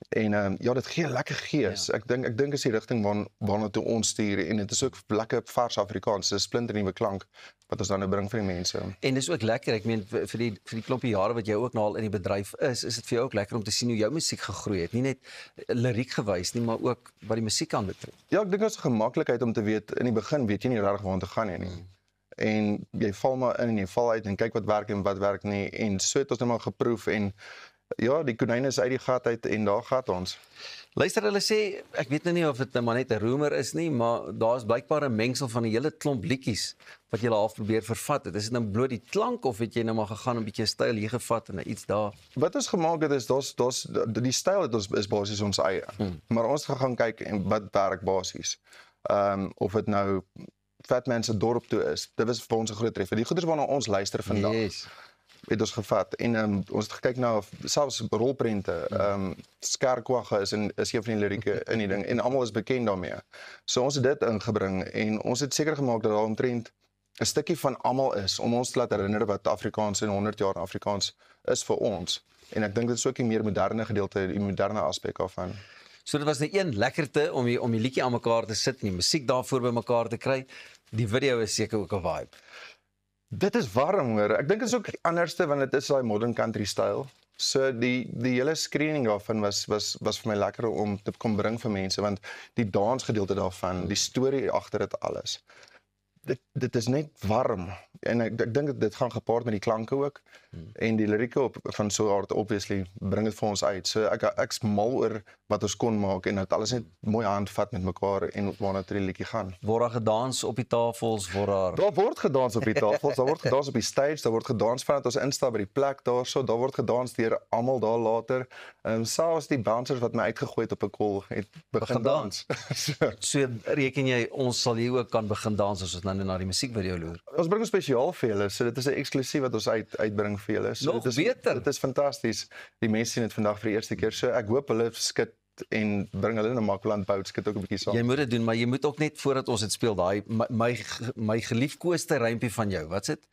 En ja, dit gee 'n lekker gees. Ek dink is die rigting waarna toe ons stuur en dit is ook lekker vars Afrikaans. Dis 'n splinternuwe klank wat ons dan nou bring vir die mense. En dis ook lekker. Ek meen vir die klompie jare wat jy ook nou al in die bedryf is dit vir jou ook lekker om te sien hoe jou musiek gegroei het. Nie net liriek gewys nie, maar ook wat die musiek aanbetref. Ja, ek dink dit is 'n gemaklikheid om te weet in die begin weet jy nie regtig waartoe gaan jy nie. En jy val maar in en jy val uit en kyk wat werk en wat werk nie en so het ons net maar geproef en ja, die konyn is uit die gat uit en daar gaan ons. Luister, hulle sê, ek weet nou nie of dit nou maar net 'n rumor is nie, maar daar is blykbaar 'n mengsel van 'n hele klomp liedjies wat jy half probeer vervat het. Is dit nou bloot die klank of het jy nou maar gegaan 'n bietjie styl hier gevat en iets daar? Wat ons gemaak het is die styl het ons is basies ons eie. Maar ons gaan kyk en wat werk basies. Of dit nou Fatman se dorp toe is. Dit was vir ons 'n groot treffer. Die goeders waarna ons luister vandag. Yes. Het ons gevat en ons het gekyk na selfs rolprente. Skerkwagga is een van die lirieke in die ding en almal is bekend daarmee. So ons het dit ingebring en ons het seker gemaak dat daar omtrent 'n stukkie van almal is om ons te laat herinner wat Afrikaans en 100 jaar Afrikaans is vir ons. En ek dink dit is ook die meer moderne gedeelte, die moderne aspek daarvan. So dit was net een lekkerte om die liedjie aan mekaar te sit en die musiek daarvoor by mekaar te kry. Die video is seker ook 'n vibe. Dit is warm hoor. Ek dink dit is ook anderste want dit is daai modern country styl. So die hele screening daarvan was vir my lekker om te kom bring vir mense want die dansgedeelte daarvan, die storie agter dit alles. Dit is net warm en ek dink dit gaan gepaard met die klanke ook en die lirieke van so hard obviously bring dit vir ons uit. So ek's mal oor wat ons kon maak en dat alles net mooi handvat met mekaar en waarna toe die liedjie gaan. Word daar gedans op die tafels, Daar word gedans op die tafels, daar word gedans op die stage, daar word gedans vandat ons instap by die plek daarso, daar word gedans deur almal daar later. Selfs die bouncers wat my uitgegooi het op 'n kol het begin dans. So reken jy ons sal hier ook kan begin dans as ons nou na die musiekvideo loer. Ons bring spesiaal vir julle, so dit is 'n eksklusief wat ons uitbring vir julle. So Nog beter. Dit is fantasties. Die mense sien dit vandag vir die eerste keer. So ek hoop hulle skit en bring hulle na Makwaland boutskit ook 'n bietjie saam. Jy moet dit doen, maar jy moet ook net voordat ons dit speel, daai my geliefkoeste rympie van jou. Wat's dit?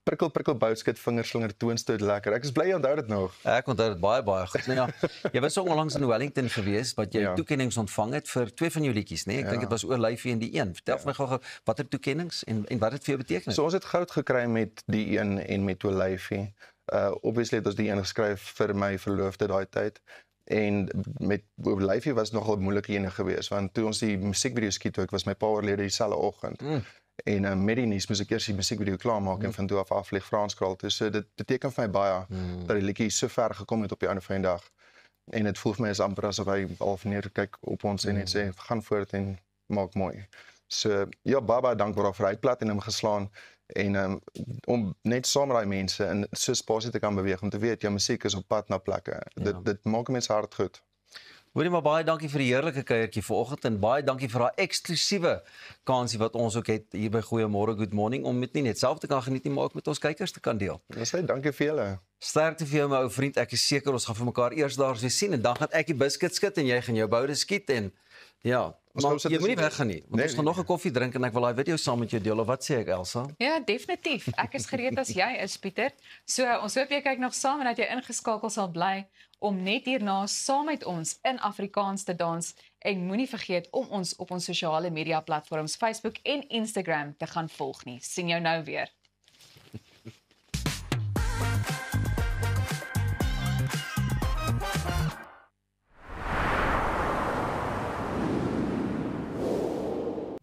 Prikkel boutskit vingerslinger toonstoot lekker. Ek is bly jy onthou dit nog. Ek onthou dit baie goed. Nou ja, jy was so onlangs in Wellington gewees wat jy toekennings ontvang het vir 2 van jou liedjies, né? Ek dink dit was oor Lyfie en die een. Vertel vir my gou watter toekennings en wat dit vir jou beteken. So ons het goud gekry met die een en met Lyfie. Obviously het ons die een geskryf vir my verloofde daai tyd. En met Lyfie was nogal 'n moeilike ene geweest want toe ons die musiekvideo skiet ook was my pa oorlede dieselfde oggend. En met die nuus moes ek eers die musiekvideo klaarmaak en van toe af afvlieg Franskraal toe. So dit beteken vir my baie dat die liedjie so ver gekom het op die einde van die dag. En dit voel vir my as amper asof hy half neer kyk op ons en net sê gaan voort en maak mooi. So ja, baie dankbaar daarvoor. Hy het platinum geslaan en om net saam met daai mense in so 'n spasie te kan beweeg om te weet jou musiek is op pad na plekke. Dit maak mense hart goed. Hoorie maar baie dankie vir die heerlike kuiertjie vanoggend en baie dankie vir daai eksklusiewe kansie wat ons ook het hier by Goeiemôre Good Morning om dit nie net self te kan geniet nie, maar ook met ons kykers te kan deel. Dis hy, dankie vir julle. Sterkte vir jou my ou vriend. Ek is seker ons gaan vir mekaar eers daar weer sien en dan gaan ek die biscuit skit en jy gaan jou boude skiet en ja, maar jy moenie weggaan nie. Want ons gaan nog 'n koffie drink en ek wil daai video saam met jou deel of wat sê ek Elsa? Ja, definitief. Ek is gereed as jy is, Pieter. So ons hoop jy kyk nog saam en dat jy ingeskakel sal bly om net hierna saam met ons in Afrikaans te dans en moenie vergeet om ons op ons sosiale media platforms Facebook en Instagram te gaan volg nie. Sien jou nou weer.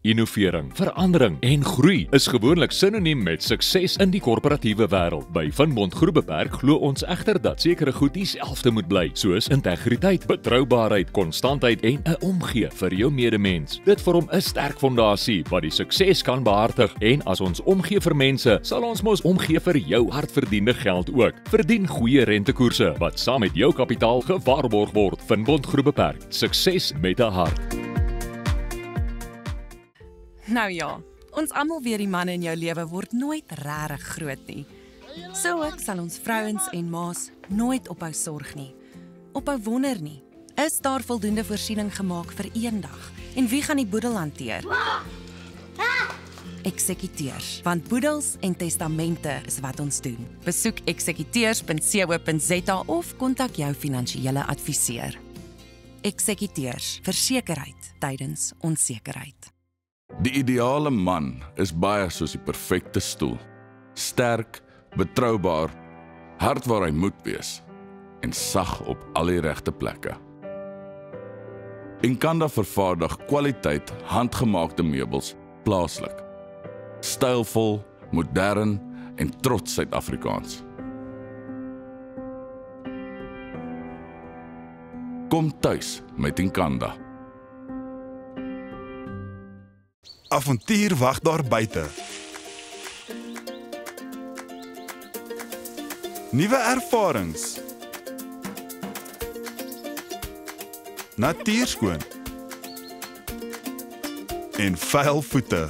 Innovering, verandering en groei is gewoonlik sinoniem met sukses in die korporatiewe wêreld. By Van Bont Groebeperk glo ons egter dat sekere goed dieselfde moet bly, soos integriteit, betroubaarheid, konstantheid en 'n omgee vir jou medemens. Dit vorm 'n sterk fondasie wat die sukses kan behartig en as ons omgee vir mense, sal ons mos omgee vir jou hardverdiende geld ook. Verdien goeie rentekoerse wat saam met jou kapitaal gewaarborg word. Van Bont Groebeperk, sukses met 'n hart. Nou ja, ons almal weet die manne in jou lewe word nooit regtig groot nie. So ook sal ons vrouens en ma's nooit ophou sorg nie. Ophou wonder nie. Is daar voldoende voorsiening gemaak vir eendag? En wie gaan die boedel hanteer? Eksekuteurs, want boedels en testamente is wat ons doen. Besoek eksekuteurs.co.za of kontak jou finansiële adviseur. Eksekuteurs, versekerheid tydens onsekerheid. Die ideale man is baie soos die perfekte stoel. Sterk, betroubaar, hard waar hy moet wees en sag op al die regte plekke. Enkanda vervaardig kwaliteit handgemaakte meubels plaaslik. Stylvol, modern en trots Suid-Afrikaans. Kom tuis met Enkanda. Avontuur wag daar buite. Nuwe ervarings. Natuurskoon. En vuil voete.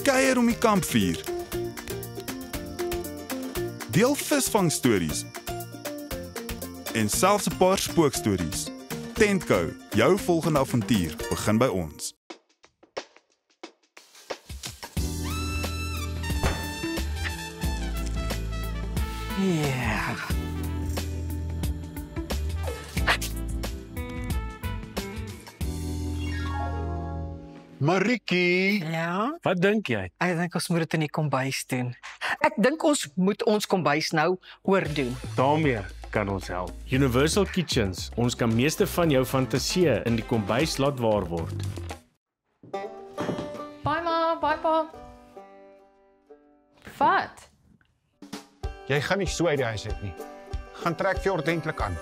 Kuier om die kampvuur. Deel visvangstories. En selfs 'n paar spookstories. Tentco, jou volgende avontuur begin by ons. Ja. Marikie. Ja? Wat dink jy? Ek dink ons moet dit in die kombuis doen. Ek dink ons moet ons kombuis nou oordoen. Daarmee kan ons help. Universal Kitchens, ons kan meeste van jou fantasieë in die kombuis laat waar word. Bye ma, bye pa. Wat? Jy gaan nie so uit die huis uit nie. Gaan trek vir ordentlik aan.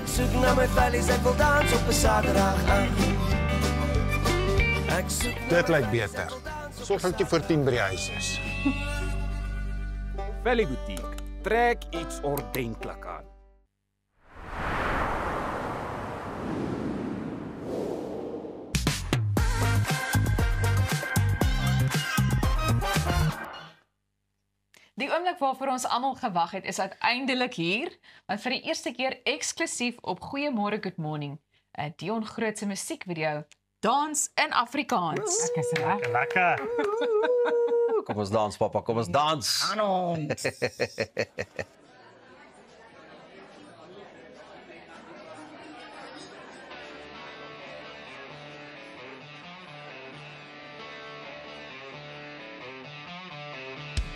Soek na my vellies, ek wil dans op 'n Saterdag aan. Ek soek Dit lyk beter. Sorg dat jy voor 10 by die huis is. Valley Boutique. Trek iets ordentlik aan. oomblik waarvoor ons almal gewag het is uiteindelik hier, want vir die eerste keer eksklusief op Goeiemôre Good Morning, 'n Dion Groot se musiekvideo, Dans in Afrikaans. Ek is reg. Lekker. Kom ons dans, pappa, kom ons dans. Aan ons.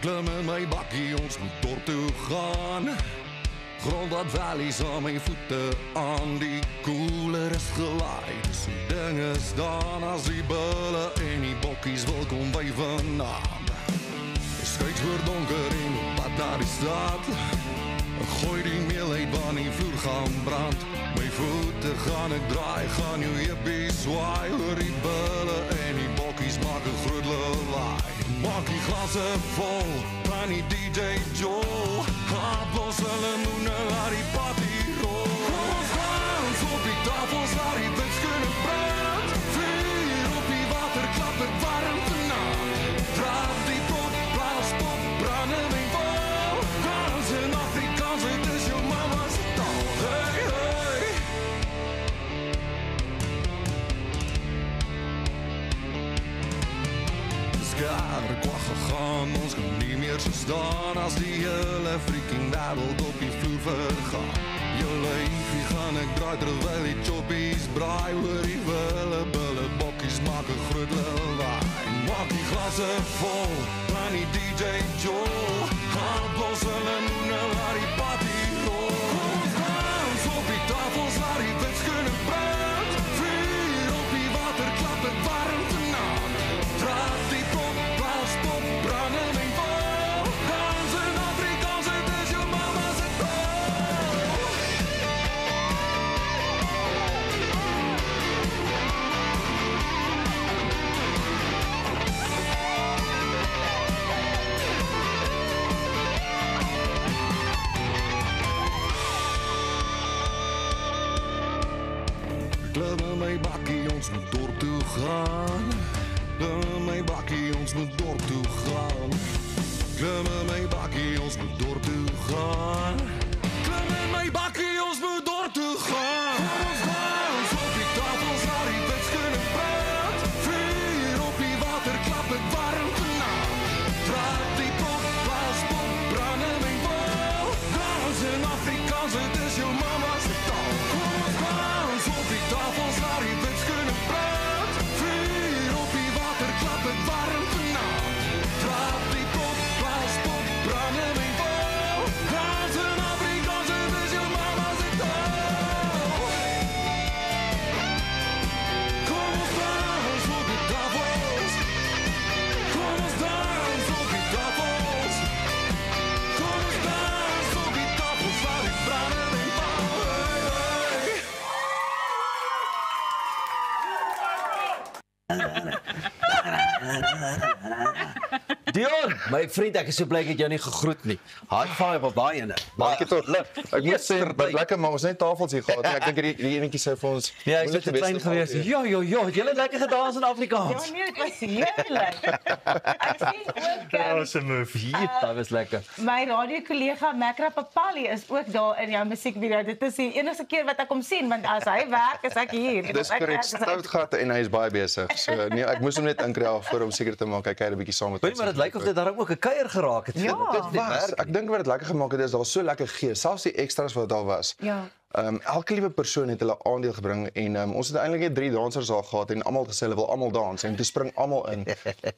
Klim in my bakkie, ons moet dorp toe gaan. Grond wat valleys aan my voete aan, die koeler is gelaai. Dus die ding is dan as die bulle en die bokkies wil kom by vanaand. Skuit voor donker en op pad naar die stad. Gooi die meel uit waar die vloer gaan brand. My voete gaan ek draai, gaan jou hippie swaai. Hoor die bulle en die bokkies maak 'n groot lawaai. Maak die glasse vol, van die DJ Joel. Appels en lemoene, laat die party rol. Kom ons dans op die tafels, laat die wits kunnen brand. Vuur op die water, klap het warm vanavond. Draaf die pot, blaas pop, branden en vol. Dans in Afrikaans, het is jou mama's taal. Hey, hey. Skare kwag gegaan, ons kan nie meer so staan as die hele freaking wêreld op die vloer vergaan. Jou lyfie gaan ek draai terwyl die choppies braai. Hoor die wille bulle bokkies maak 'n groot lawaai. Maak die glasse vol, van die DJ Joel. Appels en lemoene, laat die party rol. Kom ons dans op die tafels, laat die wits kunnen brand. Vuur op die water, klap het warm vanavond. Draaf die pop, blaas pop, branden en vol. Dans in Afrikaans, het is jou mama's taal. Klim in my bakkie, ons moet dorp toe gaan. Klim in my bakkie, ons moet dorp toe gaan. Klim in my bakkie, ons moet dorp toe gaan. Klim in my bakkie, ons moet dorp toe gaan. Kom ons dans op die tafels, laat die wits kunnen brand. Vuur op die water, klap het warm vanavond. Draaf die pop, blaas pop, branden en vol. Dans in Afrikaans, het is jou mama's taal. Kom ons dans op die tafels, laat die wits kunnen brand. Vuur op die water, klap het warm vanavond. Draaf die pop, blaas pop, branden en vol. Dans in Afrikaans, het is jou mama's taal. Kom ons dans op die tafels. Kom ons dans op die tafels. Kom ons dans op die tafels, laat die branden en vol. Hey, hey. Dion, my vriend, ek is so bly ek het jou nie gegroet nie. High five op daai ene. Dankie tot. Ek moet sê, wat lekker, maar ons het net tafels hier gehad. Ek dink die enetjie sê vir ons. Ja, ek het te klein gewees. Ja, het julle lekker gedans in Afrikaans? Ja nee, dit was heerlik. Ek sien ook Dat was 'n move. Dat was lekker. my radiokollega Makra Papali is ook daar in jou musiekvideo. Dit is die enigste keer wat ek hom sien, want as hy werk, is ek hier. Dis korrek, stout gat en hy is baie besig. So nee, ek moes hom net inkry voor om seker te maak hy kyk 'n bietjie saam met ons. Maar dit lyk of dit daar ook 'n kuier geraak het. Ja, Dit was, ek dink wat dit lekker gemaak het is daar so lekker gees, selfs die extras wat daar was. Ja. Elke liewe persoon het hulle aandeel gebring en ons het eintlik net 3 dansers daar gehad en almal gesê hulle wil almal dans en toe spring almal in.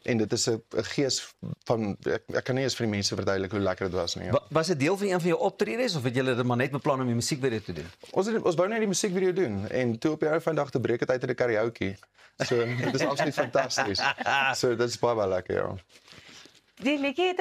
En dit is 'n gees van ek kan nie eens vir die mense verduidelik hoe lekker dit was nie. Ja. Was dit deel van een van jou optredes of het julle dit maar net beplan om die musiekvideo te doen? Ons wou net die musiekvideo doen en toe op die ou van dag te breek het uit in 'n karaoke. So dit is absoluut fantasties. So dit is baie lekker, ja. Die liedjie het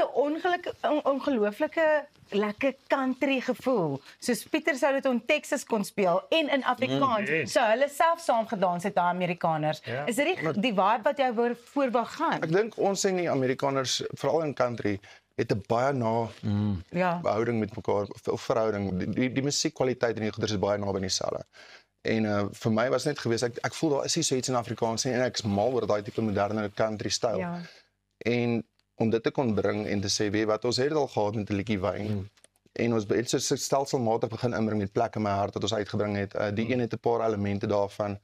'n ongelooflike lekker country gevoel. Soos Pieter sou dit in Texas kon speel en in Afrikaans. Yes. So hulle self saam gedans het, daai Amerikaners. Ja. Is dit die vibe wat jy voor wou gaan? Ek dink ons en die Amerikaners, veral in country, het 'n baie na Ja. verhouding met mekaar of verhouding. Die musiekkwaliteit en die goeders is baie naby dieselfde. En vir my was net gewees ek voel daar is nie so iets in Afrikaans nie en ek's mal oor daai tipe moderne country styl. Ja. En om dit te kon bring en te sê, weet wat, ons het dit al gehad met 'n liedjie wyn. En ons het so stelselmatig begin inbring met Plek in my hart wat ons uitgebring het. Die een het 'n paar elemente daarvan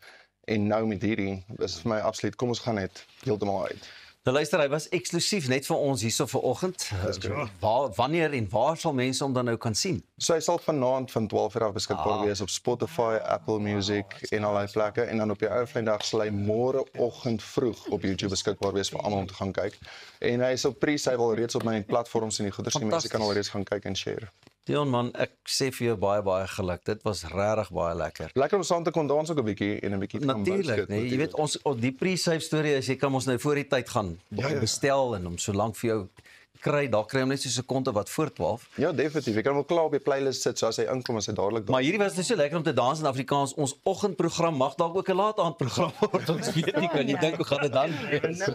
en nou met hierdie is vir my absoluut, kom ons gaan net heeltemal uit. Nou luister, hy was eksklusief net vir ons hierso vanoggend. Wanneer en waar sal mense hom dan nou kan sien? So hy sal vanaand van 12:00 af beskikbaar wees op Spotify, Apple Music en al die plekke en dan op die ou Vrydag sal hy môreoggend vroeg op YouTube beskikbaar wees vir almal om te gaan kyk. En hy is op pre-save al reeds op my platforms en die goeders, die mense kan al reeds gaan kyk en share. Dion man, ek sê vir jou baie geluk. Dit was regtig baie lekker. Lekker om saam te kon dans ook 'n bietjie en 'n bietjie te kan Natuurlik, nee, jy weet ons die pre-save storie is jy kan ons nou voor die tyd gaan bestel en hom so lank vir jou kry, daar kry hom net so 'n sekonde wat voor 12. Ja, definitief. Ek kan hom klaar op die playlist sit so as hy inkom as hy dadelik. Maar hierdie was net so lekker om te dans in Afrikaans. Ons oggendprogram mag dalk ook 'n laataandprogram word. Ons weet nie, kan jy dink hoe gaan dit dan wees?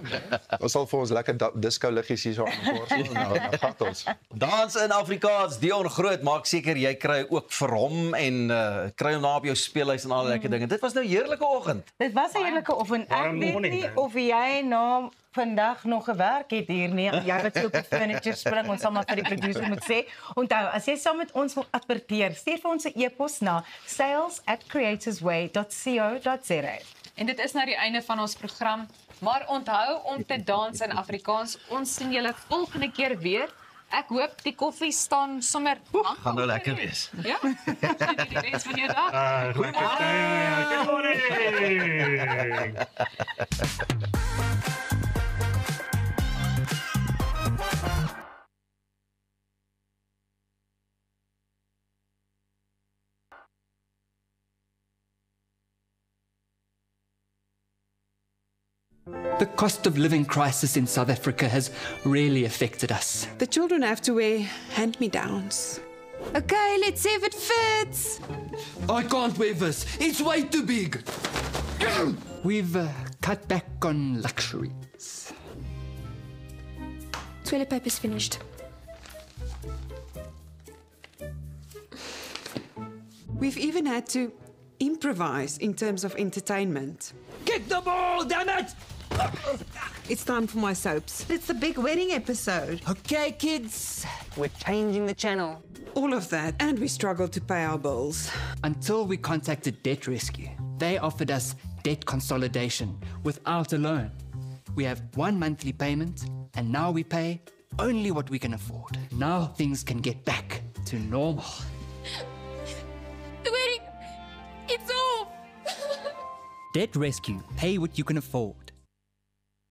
Ons sal vir ons lekker disco liggies hier so aanpaas. Nou, vat ons. Dans in Afrikaans, Dion Groot, maak seker jy kry ook vir hom en kry hom na op jou speelhuis en al die lekker dinge. Dit was nou 'n heerlike oggend. Dit was 'n heerlike oggend. Ek weet nie of jy na vandag nog gewerk het hier nie. Jy wat so op die furniture spring, ons sal maar vir die producer moet sê. Onthou, as jy saam met ons wil adverteer, stuur vir ons 'n e-pos na sales@creatorsway.co.za. En dit is nou die einde van ons program, maar onthou om te dans in Afrikaans. Ons sien julle volgende keer weer. Ek hoop die koffie staan sommer gaan nou lekker wees. Ja. Sien die res van jou dag. Good morning. The cost of living crisis in South Africa has really affected us. The children have to wear hand-me-downs. Okay, let's see if it fits. I can't wear this. It's way too big. We've cut back on luxuries. Toilet paper's finished. We've even had to improvise in terms of entertainment. Kick the ball, damn it! It's time for my soaps. It's the big wedding episode. Okay, kids. We're changing the channel. All of that, and we struggled to pay our bills. Until we contacted Debt Rescue. They offered us debt consolidation without a loan. We have one monthly payment, and now we pay only what we can afford. Now things can get back to normal. The wedding, it's off! Debt Rescue. Pay what you can afford.